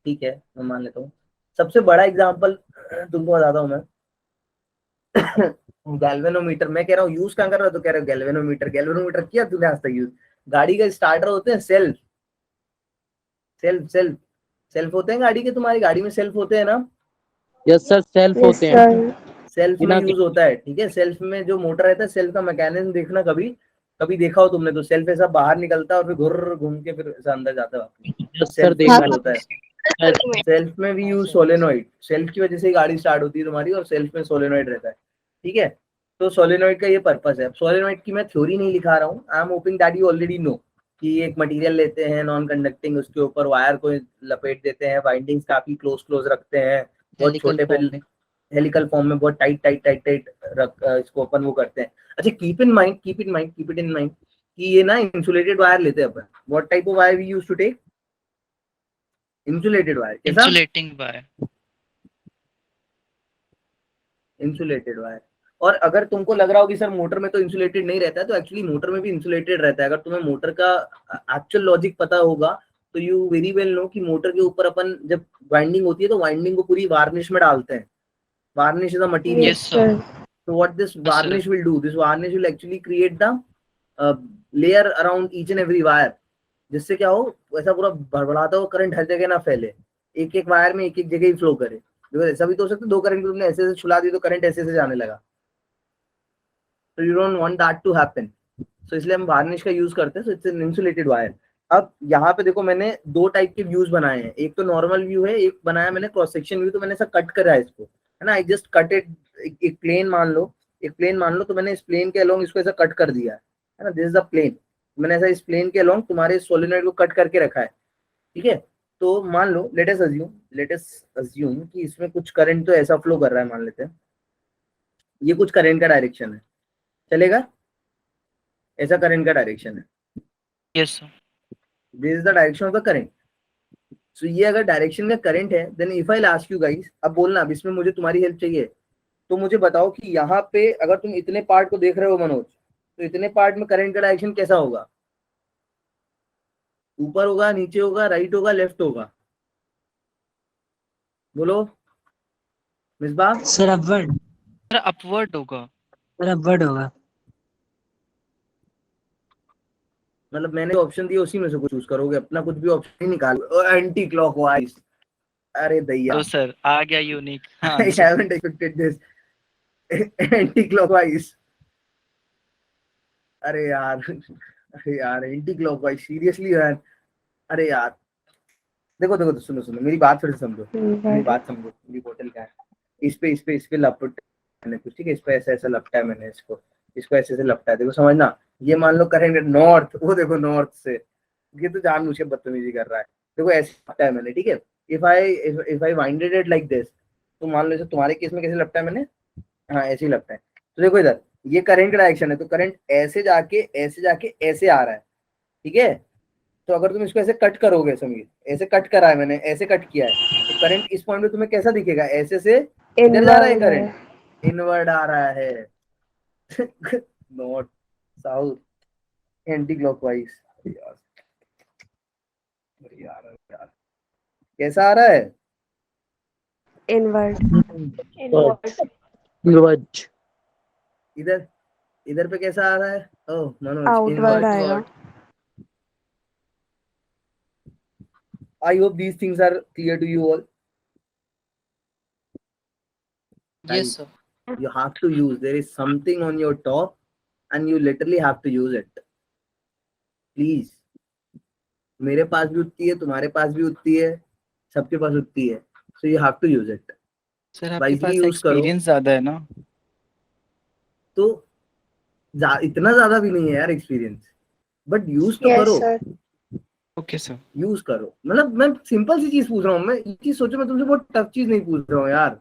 ठीक है मैं मान लेता हूँ। सबसे बड़ा एग्जांपल तुमको बताता हूँ मैं, गैल्वेनोमीटर। मैं कह रहा हूँ यूज कहाँ कर रहे हो, तो कह रहे हो गैल्वेनोमीटर। गैल्वेनोमीटर किया तूने आज तक यूज? गाड़ी का स्टार्टर होते हैं सेल्फ, सेल्फ सेल्फ सेल्फ होते हैं गाड़ी के, तुम्हारी गाड़ी में सेल्फ होते हैं ना? यस सर, सेल्फ Yes, होते हैं। sir. सेल्फ में बिना यूज होता है, ठीक है। सेल्फ में जो मोटर रहता है, सेल्फ का मैकेनिज्म देखना कभी, कभी देखा हो तुमने तो? सेल्फ ऐसा बाहर निकलता है और फिर घुर्र घूम के फिर ऐसा अंदर जाता है वापस। यस सर, सेल्फ देखा यूज है। होता है। सेल्फ में भी यूज सोलेनॉइड, सेल्फ की वजह से ही गाड़ी स्टार्ट होती है तुम्हारी, और सेल्फ में सोलेनॉइड रहता है, ठीक है। तो सोलेनॉइड का ये पर्पस है। सोलेनॉइड की मैं थ्योरी नहीं लिखा रहा हूँ, आई am hoping that you already know कि एक मटेरियल लेते हैं नॉन कंडक्टिंग, उसके ऊपर वायर को लपेट देते हैं, वाइंडिंग्स काफी क्लोज क्लोज रखते हैं, बहुत छोटे पे हेलिकल फॉर्म में बहुत टाइट टाइट टाइट टाइट रख इसको अपन वो करते हैं। अच्छा, कीप इन माइंड कि ये ना इंसुलेटेड वायर लेते हैं अपन। What type of wire we use to take? Insulated wire. कैसा? Insulating wire. Insulated wire. और अगर तुमको लग रहा हो कि सर मोटर में तो इंसुलेटेड नहीं रहता है, तो एक्चुअली मोटर में भी इंसुलेटेड रहता है। अगर तुम्हें मोटर का एक्चुअल लॉजिक पता होगा तो यू वेरी वेल नो कि मोटर के ऊपर अपन जब वाइंडिंग होती है तो वाइंडिंग को पूरी वार्निश में डालते हैं। Varnish is a material. Yes, sir. So what this varnish will do? This varnish will actually create the layer around each and every wire. जिससे क्या हो, ऐसा पूरा भड़बड़ाता हो करंट हर जगह ना फैले, एक एक वायर में एक एक जगह ही फ्लो करे। देखो ऐसा भी तो हो सकता है, दो करंट तुमने ऐसे ऐसे छुला दी तो करंट ऐसे ऐसे जाने लगा। तो you don't want that to happen, so इसलिए हम वार्निश का यूज करते हैं। So it's an insulated wire. अब यहाँ पे देखो मैंने दो टाइप के व्यूज बनाए हैं, एक तो नॉर्मल व्यू है, एक बनाया मैंने क्रॉस सेक्शन व्यू। तो मैंने ऐसा कट करा है इसको, है ना। आई जस्ट कट इट, एक प्लेन मान लो, एक प्लेन मान लो, तो मैंने इस प्लेन के अलोंग इसको ऐसा कट कर दिया है ना। This is the plane. मैंने ऐसा इस प्लेन के अलोंग तुम्हारे सोलेनॉइड को कट करके रखा है, ठीक है। तो मान लो, लेट अस अज्यूम कि इसमें कुछ करंट तो ऐसा फ्लो कर रहा है, मान लेते हैं ये कुछ करंट का डायरेक्शन है, चलेगा? ऐसा करंट का डायरेक्शन है। Yes sir. This is the direction of the current. So ये अगर डायरेक्शन का करंट है, then if I ask you guys, अब बोलना, अब इसमें मुझे तुम्हारी हेल्प चाहिए। तो मुझे बताओ कि यहाँ पे अगर तुम इतने पार्ट को देख रहे हो मनोज, तो इतने पार्ट में करंट का डायरेक्शन कैसा होगा? ऊपर होगा, नीचे होगा, राइट होगा, लेफ्ट होगा? बोलो Misbah. Sir upward. Sir upward होगा। सर अपवर्ड होगा। मतलब मैंने ऑप्शन दिया उसी में से कुछ चूज करोगे, अपना कुछ भी ऑप्शन ही निकालो। Anti clockwise. अरे दैया, तो सर आ गया unique. I haven't expected this. Anti clockwise. अरे यार एंटी क्लॉकवाइज, सीरियसली यार। अरे यार देखो देखो, तो सुनो मेरी बात फिर से समझो, मेरी बात समझो। मेरी बोतल क्या है, इस पे लपट मैंने कुछ, ठीक है, इस पे ऐसा ऐसा लपटा है मैंने, इसको ऐसे ऐसे लपटा है। देखो समझना, ये मान लो करेंगे नॉर्थ, वो देखो नॉर्थ से, ये तो जानबूझ के बदतमीजी कर रहा है। देखो ऐसे लपटा है मैंने, ठीक है। If I winded it like this, तो मान लो तुम्हारे केस में कैसे लपटा है मैंने, हाँ ऐसे ही लपटा है। तो देखो इधर ये करंट का डायरेक्शन है, तो करंट ऐसे जाके ऐसे आ रहा है, ठीक है। तो अगर तुम इसको ऐसे कट करोगे, समझिए ऐसे कट करा है मैंने, ऐसे कट किया है, तो करंट इस पॉइंट पे तुम्हें कैसा दिखेगा? ऐसे से इधर जा रहा है करंट, इनवर्ड आ रहा है। North south anti clockwise. यार कैसा आ रहा है? Inward. निर्वज। इधर पे कैसा आ रहा है? ओह मनोज, Outward आएगा. I hope these things are clear to you all. Yes sir. You have to use, there is something on your top and you literally have to use it. Please. मेरे पास भी उतनी है, तुम्हारे पास भी उतनी है, सबके पास उतनी है, so you have to use it. Sir आपके पास एक्सपीरियंस ज्यादा है ना, तो इतना ज्यादा भी नहीं है यार एक्सपीरियंस, बट यूज तो Yes, करो। sir. Okay sir. यूज करो। मतलब मैं सिंपल सी चीज पूछ रहा हूँ, मैं ये चीज सोचो, मैं तुमसे बहुत टफ चीज नहीं पूछ रहा हूँ यार।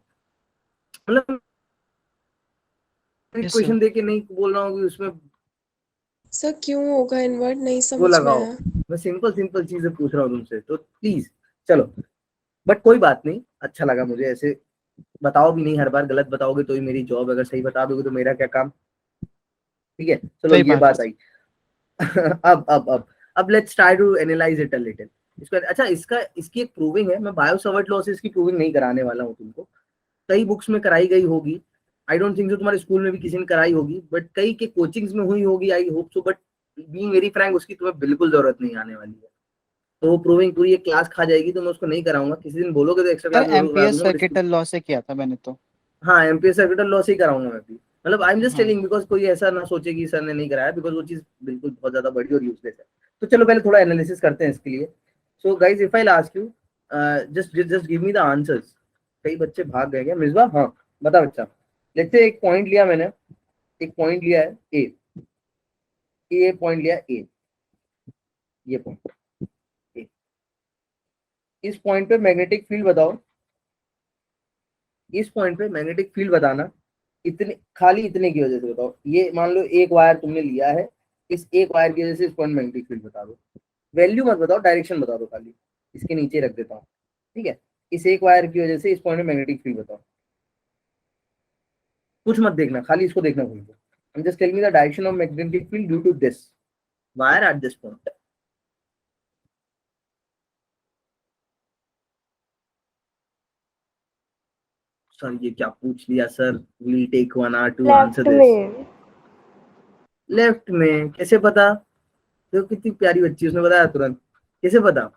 मतलब यस क्वेश्चन सर। दे के नहीं बोल रहा हूँ कि उसमें सर क्यों होगा इन्वर्ट, नहीं वो समझ में लगाओ। आया। मैं सिंपल सिंपल चीजें पूछ रहा हूँ तुमसे, तो प्लीज चलो। बट कोई बात नहीं, अच्छा लगा मुझे। ऐसे बताओ भी नहीं, हर बार गलत बताओगे तो ही मेरी जॉब, अगर सही बता दोगे तो मेरा क्या काम। ठीक है, चलो सही ये बात है बात आई। अब let's try to analyse it a little. इसका अच्छा, इसकी एक प्रूविंग है। मैं बायो-सवर्ट लॉ से इसकी प्रूविंग नहीं कराने वाला हूँ तुमको। कई बुक्स में कराई गई होगी, आई डोंट थिंक सो तुम्हारे स्कूल में भी किसी ने कराई होगी, बट कई के कोचिंग्स में हुई होगी, I hope so. But being very Frank, उसकी तुम्हें बिल्कुल जरूरत नहीं आने वाली है। तो वो प्रूविंग पूरी एक क्लास खा जाएगी, तो मैं उसको नहीं कराऊंगा। किसी दिन बोलोगे तो एक्स्ट्रा सर। क्लास जरूर करा एमपीएस दूंगा, बट सर्किटल लॉ से किया था मैंने तो। हाँ, एमपीएस सर्किटल लॉ से ही कराऊंगा मैं भी। मतलब आई एम जस्ट हाँ टेलिंग, बिकॉज कोई ऐसा ना सोचे कि सर ने नहीं कराया, बिकॉज वो चीज बिल्कुल बहुत ज्यादा बड़ी और यूजलेस है। तो चलो पहले थोड़ा एनालिसिस करते हैं इसके लिए। So guys, if I ask you, just give me the answers. कई बच्चे भाग गए क्या मिसबा? हाँ बता बच्चा। लेट्स से एक पॉइंट लिया मैंने, एक पॉइंट लिया है ए पॉइंट लिया ए, ये पॉइंट ए। इस पॉइंट पे मैग्नेटिक फील्ड बताओ। इस पॉइंट पे मैग्नेटिक फील्ड बताना, इतने खाली इतने की वजह से बताओ। ये मान लो एक वायर तुमने लिया है, इस एक वायर की वजह से इस पॉइंट मैग्नेटिक फील्ड बता दो। वैल्यू मत बताओ, डायरेक्शन बता दो खाली। इसके नीचे रख देता हूँ, ठीक है। इस एक वायर की वजह से इस पॉइंट में मैग्नेटिक फील्ड बताओ। कुछ मत देखना, खाली इसको देखना भूल दो। I'm just telling me the direction of magnetic field due to this wire at this point. Sir ये क्या पूछ लिया sir? We'll take 1 hour to answer left this. में। लेफ्ट में कैसे पता? देखो कितनी प्यारी बच्ची, उसने बताया तुरंत। कैसे पता?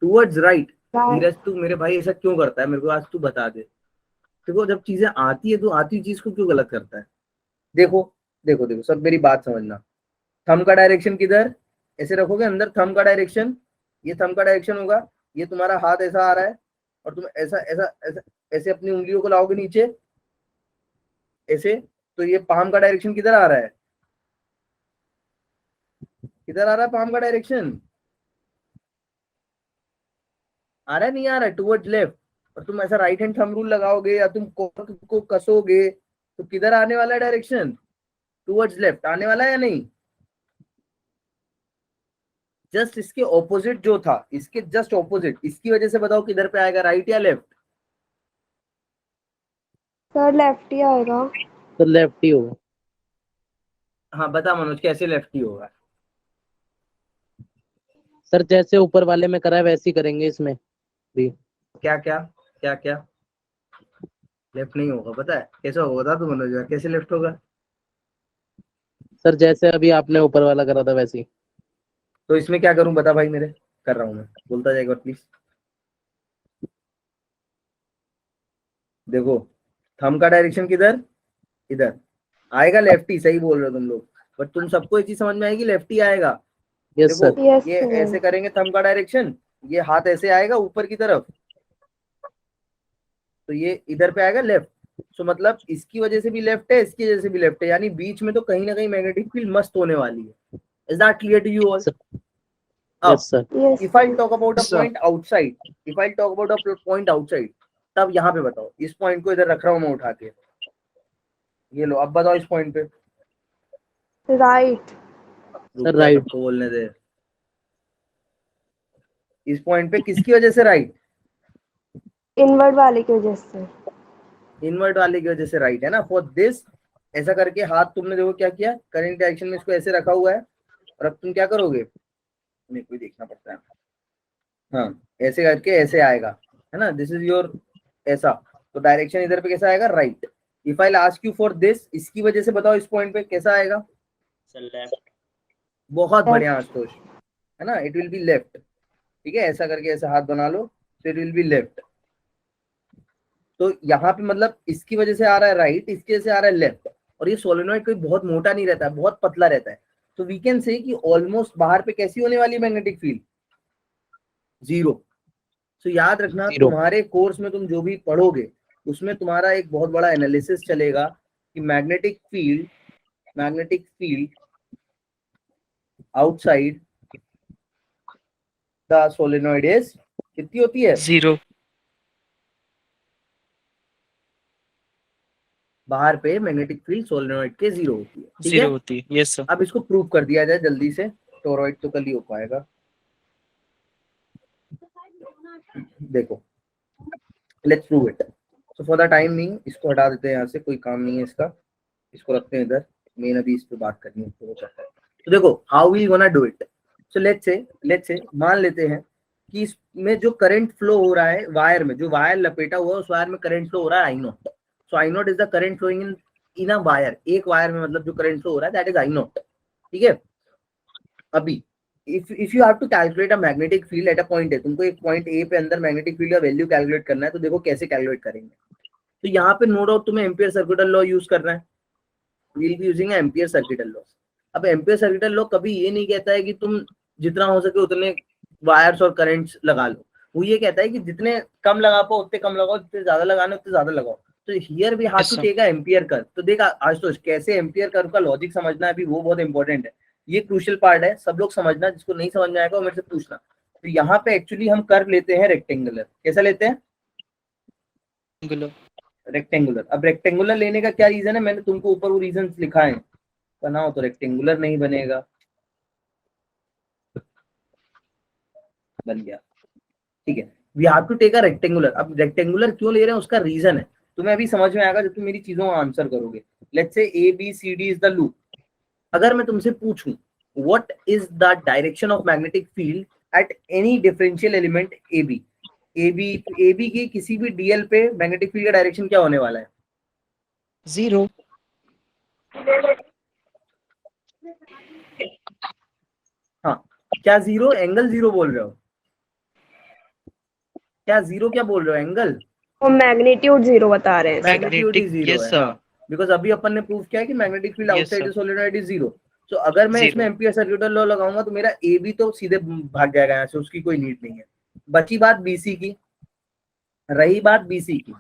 Towards right. राइट। धीरज तू मेरे भाई ऐसा क्यों करता है? मेरे को आज तू बता दे। देखो जब चीजें आती है तो आती हुई चीज को क्यों गलत करता है? देखो देखो देखो, सब मेरी बात समझना। थंब का डायरेक्शन किधर? ऐसे रखोगे अंदर, थंब का डायरेक्शन, ये थंब का डायरेक्शन होगा। ये तुम्हारा हाथ ऐसा आ रहा है और तुम ऐसा ऐसा ऐसा ऐसे अपनी उंगलियों को लाओगे नीचे ऐसे, तो ये पाम का डायरेक्शन किधर आ रहा है? किधर आ रहा है पाम का डायरेक्शन? आ रहा है नहीं आ रहा है? Towards left. और तुम ऐसा राइट हैंड थंब रूल लगाओगे या तुम कॉर्क को कसोगे तो किधर आने वाला है डायरेक्शन? टुवर्ड्स लेफ्ट आने वाला है या नहीं? जस्ट इसके ऑपोजिट जो था, इसके जस्ट ऑपोजिट, इसकी वजह से बताओ किधर पे आएगा, राइट या लेफ्ट? सर लेफ्ट ही आएगा। तो लेफ्ट ही होगा। हाँ बता मनोज, कैसे लेफ्ट ही होगा? सर जैसे ऊपर वाले में करा है वैसे ही करेंगे इसमें भी। क्या क्या क्या क्या? लेफ्ट नहीं होगा, पता है कैसे होगा? बता तू मनोज, कैसे लेफ्ट होगा? सर जैसे अभी आपने ऊपर वाला करा था वैसे ही। तो इसमें क्या करूं बता भाई? मेरे कर रहा हूं मैं, बोलता जाएगा प्लीज। देखो थंब का डायरेक्शन किधर? इधर आएगा, लेफ्ट ही। सही बोल रहे हो तुम लोग, बट तुम सबको एक चीज समझ में आएगी, लेफ्ट ही आएगा। यस देखो सर। यस ये सर। ऐसे करेंगे थंब का डायरेक्शन, ये हाथ ऐसे आएगा ऊपर की तरफ, तो ये इधर पे आएगा लेफ्ट। सो मतलब इसकी वजह से भी लेफ्ट है, इसकी वजह से भी लेफ्ट है, यानी बीच में तो कहीं ना कहीं मैग्नेटिक फील्ड मस्त होने वाली है। Is that clear to you all? अब yes sir. Yes if I'll sir. talk about a Yes, sir. point outside, if I'll talk about a point outside, तब यहाँ पे बताओ। इस पॉइंट को इधर रख रहा हूँ मैं उठा के, ये लो। अब बताओ इस पॉइंट पे। राइट। रुक सर जा, राइट। सबको बोलने दे। इस पॉइंट पे किसकी वजह से राइट? इनवर्ड वाले की वजह से। इनवर्ट वाले की वजह से राइट है ना। फॉर दिस ऐसा करके हाथ तुमने देखो क्या किया, करंट डायरेक्शन में इसको ऐसे रखा हुआ है। और अब तुम क्या करोगे? मेरे को देखना पड़ता है। हाँ ऐसे करके ऐसे आएगा, है ना। दिस इज योर ऐसा, तो डायरेक्शन इधर पे कैसा आएगा? Right. If I ask you for this, इसकी वजह से बताओ इस पॉइंट पे कैसा आएगा? Sir left. बहुत बढ़िया लेफ्ट। आशुतोष, है ना। It will be left. ठीक है, ऐसा करके ऐसा हाथ बना लो, तो इट विल बी लेफ्ट। तो यहाँ पे मतलब इसकी वजह से आ रहा है राइट, इसकी वजह से आ रहा है लेफ्ट। और ये सोलेनॉइड कोई बहुत मोटा नहीं रहता है, बहुत पतला रहता है। तो वी कैन से कि ऑलमोस्ट बाहर पे कैसी होने वाली है मैग्नेटिक फील्ड? जीरो। तो याद रखना, जीरो। तुम्हारे कोर्स में तुम जो भी पढ़ोगे उसमें तुम्हारा एक बहुत बड़ा एनालिसिस चलेगा कि magnetic field outside the solenoid is कितनी होती है? 0 बाहर पे मैग्नेटिक फील्ड सोलेनोइड के 0 होती है, ठीक 0 है। होती है। Yes sir. अब इसको प्रूव कर दिया जाए जल्दी से, टोरॉइड तो कल ही हो पाएगा। देखो, let's prove it. So for the time नहीं, इसको हटा देते हैं यहाँ से, कोई काम नहीं है इसका, इसको रखते हैं इधर। मेन अभी इस पे बात करनी है तो देखो how we gonna do it. So let's say मान लेते हैं कि इसमें जो करंट फ्लो हो रहा है वायर में, जो वायर लपेटा हुआ है उस वायर में करंट फ्लो हो रहा है I naught. So I naught is the current flowing in a wire, एक वायर में मतलब जो करंट फ्लो हो रहा है दैट इज आई नॉट, ठीक है। अभी if you have to calculate a magnetic field at a point A, तुमको एक पॉइंट ए पे अंदर मैग्नेटिक फील्ड का वैल्यू कैलकुलेट करना है, तो देखो कैसे कैलकुलेट करेंगे। तो यहाँ पे नो डाउट तुम्हें एम्पियर सर्किटल लॉ यूज करना है, we'll be using ampere circuital law. अब एम्पियर सर्किटल लॉ कभी ये नहीं कहता है कि तुम जितना हो सके उतने वायर्स और करंट्स लगा लो, वो ये कहता है कि जितने कम लगा पाओ उतने कम लगाओ, जितने ज्यादा लगाने उतने ज्यादा लगाओ। तो here we have Yes, to sir. Take a ampere curve. तो देख आशुतोष, कैसे एम्पियर कर्व का लॉजिक समझना है अभी, वो बहुत इंपॉर्टेंट है, ये क्रूशियल पार्ट है, सब लोग समझना, जिसको नहीं समझ में आएगा वो मेरे से पूछना। तो यहाँ पे एक्चुअली हम कर्व लेते हैं रेक्टेंगुलर। कैसा लेते हैं? रेक्टेंगुलर। अब रेक्टेंगुलर लेने का क्या रीजन है, मैंने तुमको ऊपर वो रीजन लिखा है, बनाओ तो रेक्टेंगुलर नहीं बनेगा, बन गया, ठीक है। We have to take a rectangular. अब रेक्टेंगुलर क्यों ले रहे हैं उसका रीजन है, तुम्हें अभी समझ में आएगा जब तुम मेरी चीजों का आंसर करोगे। Let's say A B C D is the loop. अगर मैं तुमसे पूछूं what is the direction of magnetic field at any differential element A B, A B की किसी भी डीएल पे मैग्नेटिक फील्ड का डायरेक्शन क्या होने वाला है? 0 हाँ, क्या जीरो? एंगल जीरो बोल रहे हो क्या? जीरो क्या बोल रहे हो? एंगल? वो मैग्नीट्यूड 0 बता रहे हैं। मैग्नीट्यूड ही मैग्नेटिक। जीरो यस है, सर। हाँ, बिकॉज अभी अपन ने प्रूव किया है कि magnetic field Yes, outside sir. The solenoid is zero. तो अगर मैं इसमें Zero. एम्पियर सर्किटल लॉ लगाऊंगा तो मेरा ए बी तो सीधे भाग जाएगा यहाँ से, उसकी कोई नीड नहीं है। बची बात बीसी की, रही बात बीसी की,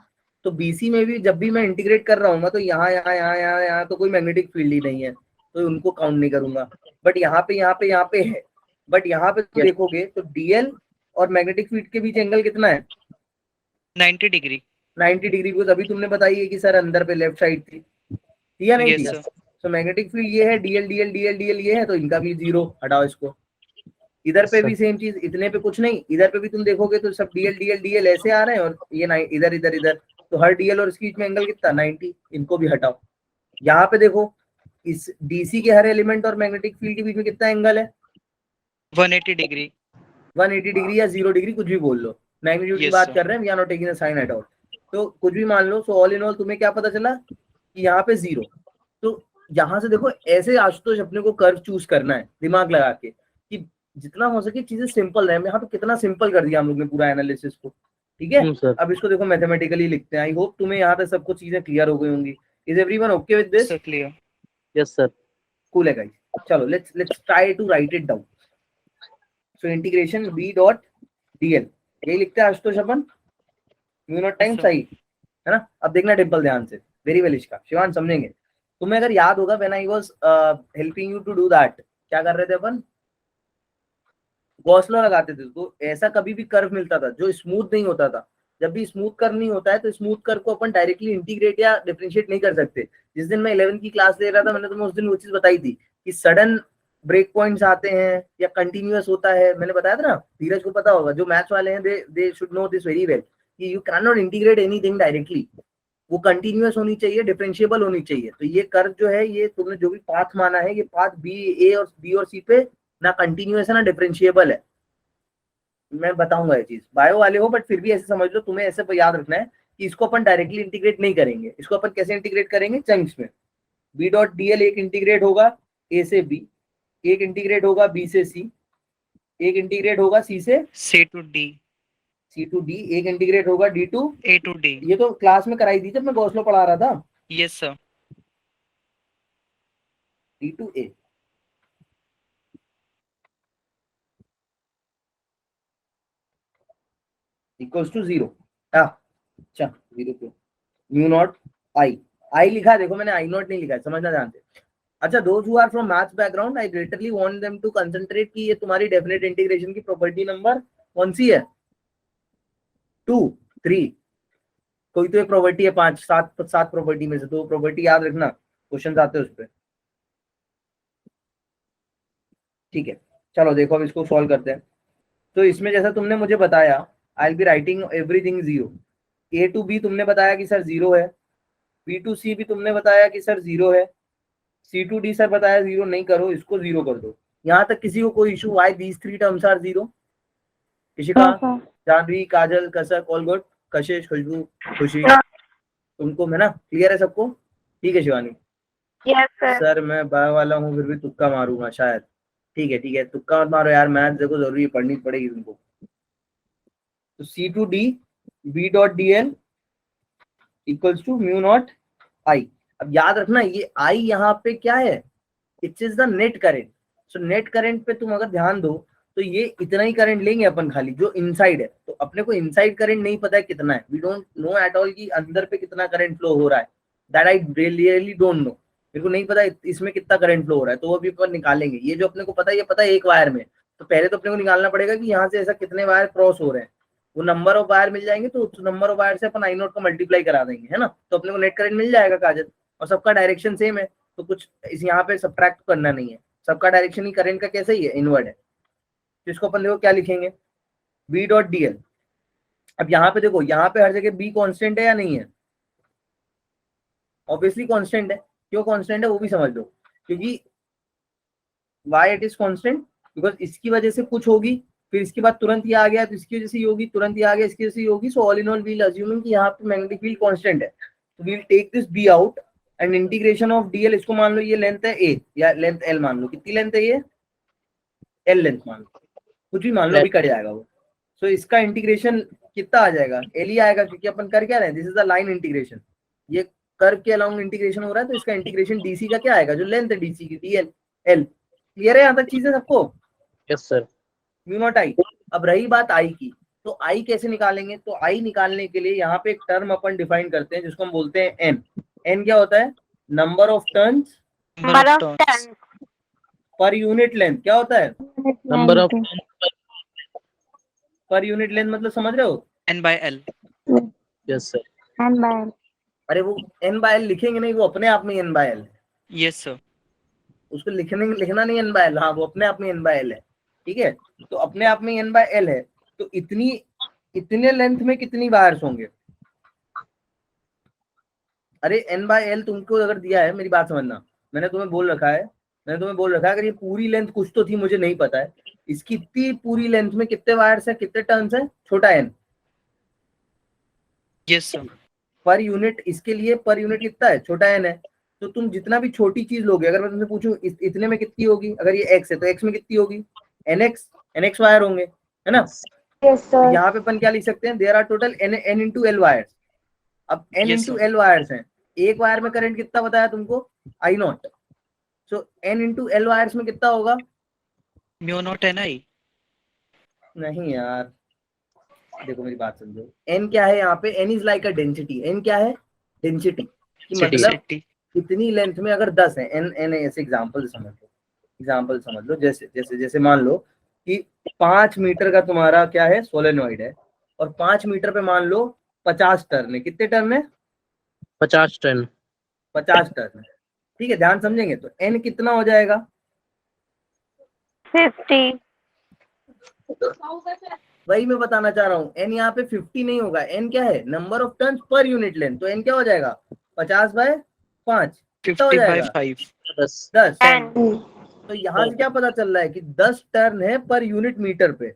तो बीसी में भी जब भी मैं इंटीग्रेट कर रहा हूँ तो यहाँ यहाँ यहाँ यहाँ यहाँ तो कोई मैग्नेटिक फील्ड ही नहीं है, तो उनको काउंट नहीं करूंगा। बट यहाँ पे है, बट यहाँ पे तो देखोगे तो डीएल और मैग्नेटिक फील्ड के बीच एंगल कितना है? 90 डिग्री। 90 डिग्री। बिकॉज अभी तुमने बताई है कि सर अंदर पे लेफ्ट साइड थी या नहीं Yes, थी? sir. तो मैग्नेटिक फील्ड ये है, डीएल डीएल डीएल डीएल ये है, तो इनका भी जीरो, हटाओ इसको। इधर पे भी सेम चीज, इतने पे कुछ नहीं, इधर पे भी तुम देखोगे तो सब डीएल डीएल डीएल ऐसे आ रहे हैं और ये इधर इधर इधर, तो हर डीएल और इसके बीच में एंगल कितना? 90, इनको भी हटाओ। यहाँ पे देखो इस डीसी के हर एलिमेंट और मैग्नेटिक फील्ड के बीच में कितना एंगल है? 180 डिग्री। 180 डिग्री या 0 डिग्री, कुछ भी बोल लो, मैग्नीट्यूड की Yes, बात sir. कर रहे हैं, we are not taking the sine at all, तो कुछ भी मान लो। सो ऑल इन ऑल तुम्हें क्या पता चला कि यहाँ पे 0। तो यहाँ से देखो ऐसे आशुतोष अपने को कर्व चूज करना है दिमाग लगा के, कि जितना हो सके चीजें सिंपल रहे। यहाँ पे कितना सिंपल कर दिया हम लोग ने पूरा एनालिसिस को, ठीक है। अब इसको देखो मैथमेटिकली लिखते हैं। आई होप तुम्हें यहाँ तक सब कुछ चीजें क्लियर हो गई होंगी। Is everyone okay with this? Sir, clear. Yes sir. Cool है गाइस, चलो let's try to write it down. So integration B dot DL, यही लिखते हैं आशुतोष अपन, म्यू नॉट टाइम, sir. सही है ना। अब देखना डिम्पल ध्यान से, वेरी वेल इसका शिवान समझेंगे। तुम्हें अगर याद होगा when I was helping you to do that, क्या कर रहे थे अपन? गॉस लॉ लगाते थे, तो ऐसा कभी भी कर्व मिलता था जो स्मूथ नहीं होता था। जब भी स्मूथ कर्व नहीं होता है तो स्मूथ कर्व को अपन डायरेक्टली इंटीग्रेट या डिफरेंशिएट नहीं कर सकते। जिस दिन मैं 11th की क्लास ले रहा था, मैंने तुम्हें उस दिन वो चीज बताई थी कि सडन ब्रेक पॉइंट्स आते हैं या कंटिन्यूअस होता है। मैंने बताया था ना, धीरज को पता होगा, जो मैथ्स वाले हैं they should know this very well, कि you can not integrate anything directly, वो कंटिन्यूअस होनी चाहिए, डिफरेंशिएबल होनी चाहिए। तो ये कर्व जो है, ये तुमने जो भी पाथ माना है, ये पाथ बी और बी और सी पे ना कंटिन्यूअस है ना डिफरेंशिएबल है। मैं बताऊंगा ये चीज, बायो वाले हो बट फिर भी ऐसे समझ लो, तुम्हें ऐसे याद रखना है कि इसको अपन डायरेक्टली इंटीग्रेट नहीं करेंगे। इसको अपन कैसे इंटीग्रेट करेंगे? चंक्स में। बी डॉट डीएल एक इंटीग्रेट होगा ए से बी, एक इंटीग्रेट होगा बी से सी, एक इंटीग्रेट होगा सी से C to D. C to D, एक इंटीग्रेट होगा D to A to D. ये तो क्लास में कराई थी जब मैं गॉस लॉ पढ़ा रहा था, Yes, sir. D to A. Equals to 0। अच्छा 0 क्यों? म्यू नॉट आई, आई लिखा है देखो, मैंने आई नॉट नहीं लिखा है, समझना ध्यान से। अच्छा, those who are from maths background I greatly want them to concentrate कि ये तुम्हारी डेफिनेट इंटीग्रेशन की प्रॉपर्टी नंबर कौन सी है, 2, 3, कोई तो एक प्रॉपर्टी है, 5, 7 प्रॉपर्टी में से 2 प्रॉपर्टी याद रखना, क्वेश्चन आते हैं उस पर। ठीक है, चलो देखो अब इसको सॉल्व करते हैं। तो इसमें जैसा तुमने मुझे बताया, I will be writing everything 0, A to B तुमने बताया कि सर 0 है, बी टू सी भी तुमने बताया कि सर 0 है, सी टू डी सर बताया 0 नहीं करो, इसको 0 कर दो। यहाँ तक किसी को कोई issue, why these 3 terms are 0? Ishika, Janhvi, Kajal, Kasak, all good, कशिश, खुशबू, खुशी, तुमको है ना, क्लियर है सबको? ठीक है शिवानी। Yes sir. सर मैं बाय वाला हूँ फिर भी तुक्का मारूंगा शायद। ठीक है, तुक्का मत मारो यार, मैथ देखो जरूरी पढ़नी पड़ेगी तुमको। तो C to D B dot D L equals to mu naught I. अब याद रखना ये आई यहाँ पे क्या है, it is the net current. So net current पे तुम अगर ध्यान दो तो ये इतना ही करंट लेंगे अपन खाली जो इनसाइड है। तो अपने को इनसाइड करंट नहीं पता है कितना है, we don't know at all कि अंदर पे कितना करंट फ्लो हो रहा है, that I really don't know, मेरे को नहीं पता इसमें कितना करंट फ्लो हो रहा है। तो वो भी अपन निकालेंगे। ये जो अपने को पता है, ये पता है एक वायर में, तो पहले तो अपने को निकालना पड़ेगा कि यहाँ से ऐसा कितने वायर क्रॉस हो रहे हैं। वो नंबर ऑफ वायर मिल जाएंगे तो उस नंबर ऑफ वायर से अपन आई नोट को मल्टीप्लाई करा देंगे, है ना, तो अपने को नेट करंट मिल जाएगा काजल। और सबका डायरेक्शन सेम है तो कुछ इस यहाँ पे सब्ट्रैक्ट करना नहीं है, सबका डायरेक्शन ही करंट का कैसे ही है, इनवर्ड है। तो इसको अपन देखो क्या लिखेंगे, बी डॉट डी एल। अब यहाँ पे देखो, यहाँ पे हर जगह बी कांस्टेंट है या नहीं है, ऑब्वियसली कांस्टेंट है। क्यों कांस्टेंट है वो भी समझ लो, क्योंकि why it is constant, because इसकी वजह से कुछ होगी, फिर इसके बाद तुरंत ये आ गया तो इसकी वजह से ही होगी, तुरंत ये आ गया इसकी वजह से ही होगी। So all in all we'll assuming कि यहाँ पे मैग्नेटिक फील्ड कांस्टेंट है, तो we'll take this B out and integration of DL. इसको मान लो ये लेंथ है ए या लेंथ एल मान लो, कितनी लेंथ है ये, एल लेंथ मान लो, कुछ भी मान लो, भी कट जाएगा वो। सो इसका इंटीग्रेशन कितना आ जाएगा, एल ही आएगा, क्योंकि अपन कर क्या रहे हैं, this is the line integration, ये कर्व के अलोंग इंटीग्रेशन हो रहा है, तो इसका इंटीग्रेशन डीसी का क्या आएगा, जो लेंथ है डीसी की, डीएल एल। क्लियर है यहाँ तक चीजें सबको? Yes sir. Mu naught I. अब रही बात आई की, तो आई कैसे निकालेंगे, तो आई निकालने के लिए यहाँ पे एक टर्म अपन डिफाइन करते हैं जिसको हम बोलते हैं एन। एन क्या होता है, number of turns per unit length. क्या होता है, number of per unit length, मतलब समझ रहे हो, N/L. Yes sir. and by अरे वो एन बाय एल लिखेंगे नहीं, वो अपने आप में एन बाय एल है, Yes sir. उसको लिखना नहीं एन बाय एल, हाँ वो अपने आप में एन बाय एल है। ठीक है, तो अपने आप में एन बाय एल है, तो इतने लेंथ में कितनी वायर्स होंगे। अरे एन बाय एल तुमको अगर दिया है, मेरी बात समझना, मैंने तुम्हें बोल रखा है अगर ये पूरी लेंथ कुछ तो थी, मुझे नहीं पता है, इसकी इतनी पूरी लेंथ में कितने वायर्स है, कितने टर्न्स है, छोटा N Yes sir. Per unit, इसके लिए पर यूनिट कितना है, छोटा एन है। तो तुम जितना भी छोटी चीज लोगे, अगर मैं तुमसे पूछूं इतने में कितनी होगी, अगर ये एक्स है तो एक्स में कितनी होगी, एनएक्स वायर होंगे, है ना। यस तो सर। यहाँ पे अपन क्या लिख सकते हैं, there are total N into L wires. अब N Yes, into sir. L wires हैं, एक वायर में करंट कितना बताया तुमको, I naught. So N into L wires में कितना होगा, Mu naught Ni. नहीं यार देखो मेरी बात समझो, एन क्या है यहाँ पे, N is like a density. N क्या है, डेंसिटी, मतलब City. कितनी लेंथ में अगर 10 है, एन ऐसे एग्जांपल समझ लो, जैसे मान लो कि 5 मीटर का तुम्हारा क्या है, सोलेनॉइड है, और 5 मीटर पे मान लो 50 टर्न है। कितने टर्न है, 50 टन। 50 टर्न है। ठीक है, ध्यान समझेंगे, तो एन कितना हो जाएगा, 50। वही मैं बताना चाह रहा हूँ, एन यहाँ पे 50 नहीं होगा, एन क्या है, number of turns per unit length. तो एन क्या हो जाएगा, 50/5 कितना हो 50/5. जाएगा, 10। तो यहाँ से क्या पता चल रहा है कि 10 टर्न है पर यूनिट मीटर पे,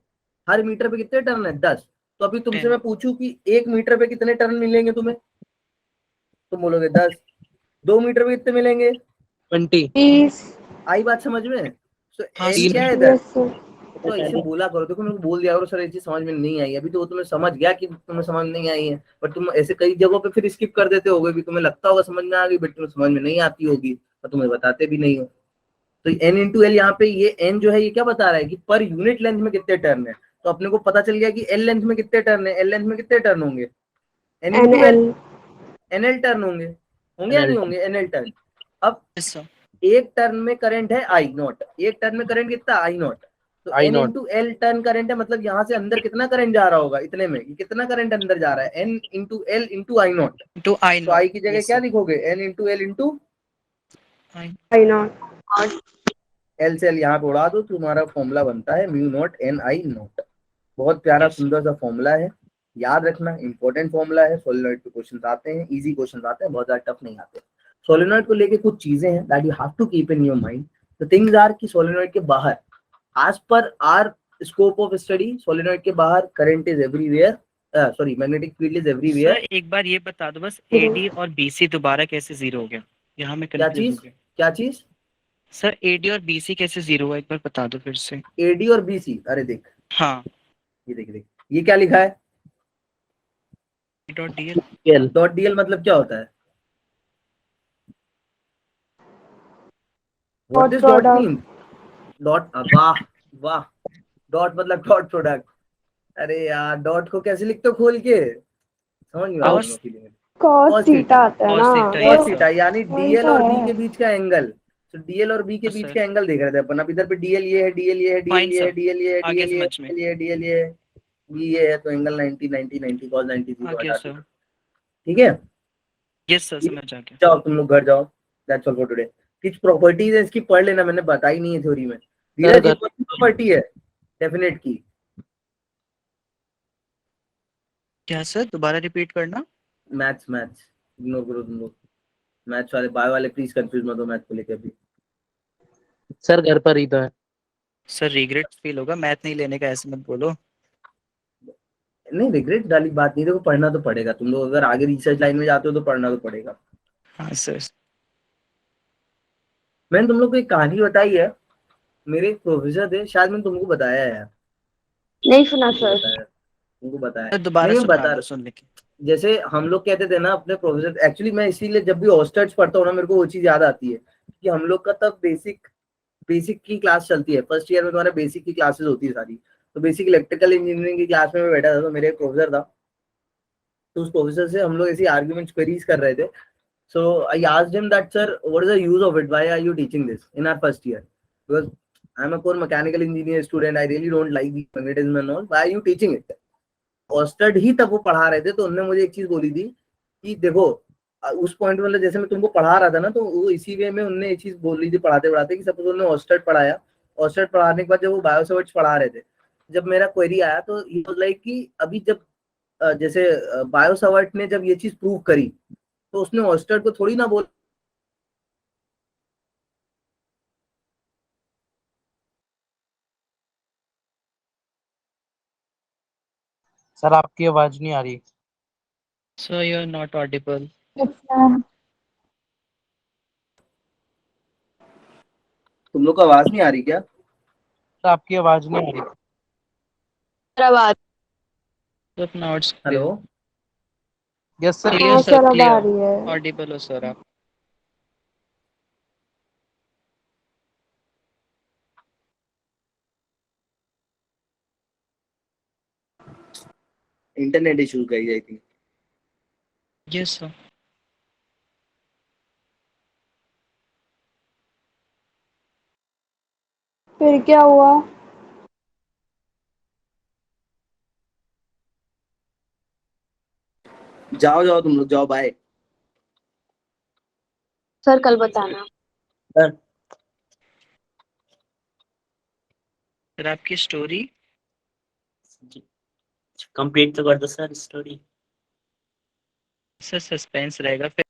हर मीटर पे कितने टर्न है, 10। तो अभी तुमसे 10. मैं पूछूं कि 1 मीटर पे कितने टर्न मिलेंगे तुम्हें, तुम बोलोगे 10। 2 मीटर पे कितने मिलेंगे, 20। आई बात समझ में। तो हाँ, एन sir. क्या है इधर, यस सर। तो ऐसे बोला करो, देखो मेरे को बोल दिया करो सर ये चीज समझ में नहीं आई, अभी तो वो तुम्हें समझ गया कि तुम्हें समझ नहीं आई है, बट तुम ऐसे कई जगहों पे फिर स्किप कर देते होगे, भी तुम्हें लगता होगा समझ में आ गई, बट तुम्हें समझ में नहीं आती होगी और तुम्हें बताते भी नहीं हो। तो एन इंटू एल, यहाँ पे ये एन जो है ये क्या बता रहा है कि पर यूनिट लेंथ में कितने टर्न है। तो अपने को पता चल गया कि एल लेंथ में कितने टर्न है, एल लेंथ में कितने टर्न होंगे, N into L, NL turn होंगे या नहीं होंगे, एनएल टर्न। अब Yes sir. एक टर्न में करंट है आई नॉट, एक टर्न में करंट कितना आई नॉट, तो I N naught. Into L turn current है, मतलब यहाँ से अंदर कितना करंट जा रहा होगा इतने में, ये कितना करंट अंदर जा रहा है, N into L into I naught. To I तो naught. आई की जगह Yes, क्या sir. लिखोगे, N into L into I I not. L से एल यहाँ पे उड़ा दो, तुम्हारा फॉर्मूला बनता है mu naught N I naught. बहुत प्यारा Yes. सुंदर सा फॉर्मूला है, याद रखना, इंपॉर्टेंट फॉर्मूला है। सोलेनॉइड के क्वेश्चन आते हैं, इजी क्वेश्चन आते हैं, बहुत ज्यादा टफ नहीं आते। सोलेनॉइड को लेके कुछ चीजें हैं that you have to keep in your mind. The things are कि सोलेनॉइड के बाहर, एज पर are scope of study, solenoid के बाहर current is everywhere, sorry magnetic field is sir everywhere. एक बार ये बता दो बस, Zero. AD और BC दोबारा कैसे जीरो हो गया, यहाँ मैं क्या कंफ्यूज हो चीज, गया। क्या चीज, सर AD और BC कैसे जीरो हुआ, एक बार बता दो फिर से। एडी और बीसी, अरे देख, हाँ, ये देख देख, ये क्या लिखा है, dot DL। L. Dot DL मतलब क्या होता है, what Dot is dot product. Mean, dot, वाह वाह, डॉट मतलब डॉट प्रोडक्ट। अरे यार डॉट को कैसे लिखते हो खोल के, समझ नहीं आ रहा Cos- मेरे feeling है। Cos Cos theta theta. आता है Cos ना। theta, cos yes, थीटा, यानी वही डीएल तो और बी है। के बीच का एंगल, तो डीएल और बी के हाँ, बीच sir. का एंगल देख रहे थे अपन। अब इधर पे डीएल ये है, डीएल ये है, डीएल Fine, ये है, sir. डीएल ये है, आ गया डीएल ये है, समझ में। डीएल ये है, डीएल ये है, बी ये है, तो एंगल 90 90 90 cos 90 आ 0 गया हटा सर। दो। ठीक है, यस सर, समझ आ गया। जाओ तुम लोग घर जाओ, दैट्स ऑल फॉर टुडे। कुछ प्रॉपर्टीज है इसकी पढ़ लेना, मैंने बताई नहीं है थ्योरी में। धीरज ये घर- कौन सी प्रॉपर्टी है, डेफिनेट की, क्या सर, दोबारा रिपीट करना। मैथ्स मैथ्स इग्नोर करो तुम लोग, मैथ्स वाले बायो वाले प्लीज कंफ्यूज मत हो मैथ को लेकर अभी। सर घर पर ही तो है। सर रिग्रेट फील होगा मैथ नहीं लेने का, ऐसे मत बोलो। नहीं रिग्रेट वाली बात नहीं, देखो पढ़ना तो पड़ेगा, तुम लोग अगर आगे रिसर्च लाइन में जाते हो तो पढ़ना तो पड़ेगा। हाँ सर। मैंने तुम लोग को एक कहानी बताई है, मेरे एक प्रोफेसर थे, शायद मैंने तुमको बताया है यार, नहीं सुना तुमको सर। बताया, तुमको बताया सर दोबारा नहीं, मैं सुना बता दो रहा, सुनने की। जैसे हम लोग कहते थे ना अपने प्रोफेसर, एक्चुअली मैं इसीलिए जब भी हॉस्टर्स पढ़ता हूँ ना मेरे को वो चीज याद आती है कि हम लोग का तब बेसिक की क्लास चलती है, फर्स्ट ईयर में तुम्हारे बेसिक की क्लासेस होती है सारी। तो बेसिक इलेक्ट्रिकल इंजीनियरिंग की क्लास में मैं बैठा था, तो मेरे एक प्रोफेसर था, तो उस प्रोफेसर से हम लोग ऐसी आर्ग्यूमेंट्स क्वेरीज कर रहे थे। So I asked him that, sir, what is the use of it? Why are you teaching this in our first year? Because I'm a core mechanical engineer student. I really don't like the magnetism and all. Why are you teaching it? ऑस्टर्ड ही तब वो पढ़ा रहे थे, तो उन्होंने मुझे एक चीज बोली थी कि देखो उस पॉइंट में, मतलब जैसे मैं तुमको पढ़ा रहा था ना, तो वो इसी वे में उन्होंने एक चीज बोली थी पढ़ाते पढ़ाते कि सपोज उन्होंने ऑस्टर्ड पढ़ाया, ऑस्टर्ड पढ़ाने के बाद जब वो बायोसवर्ट्स पढ़ा रहे थे, जब मेरा क्वेरी आया तो ही वाज लाइक कि अभी जब जैसे बायोसवर्ट ने जब ये चीज प्रूव करी, तो उसने ऑस्टर्ड को थोड़ी ना बोल, सर आपकी आवाज नहीं आ रही। Sir you are not audible. तुम लोग को आवाज नहीं आ रही क्या? सर आपकी आवाज नहीं आ रही। आवाज। Sir now it's hello, yes sir. Clear हाँ सर, सर अब आ क्लियर रही है। ऑडिबल हो सर आप। इंटरनेट इशू कही जाती थी। Yes sir. फिर क्या हुआ? जाओ जाओ तुम लोग जाओ, बाय। सर कल बताना। सर आपकी स्टोरी। कंप्लीट तो कर दो सर स्टोरी। सर सस्पेंस रहेगा फिर।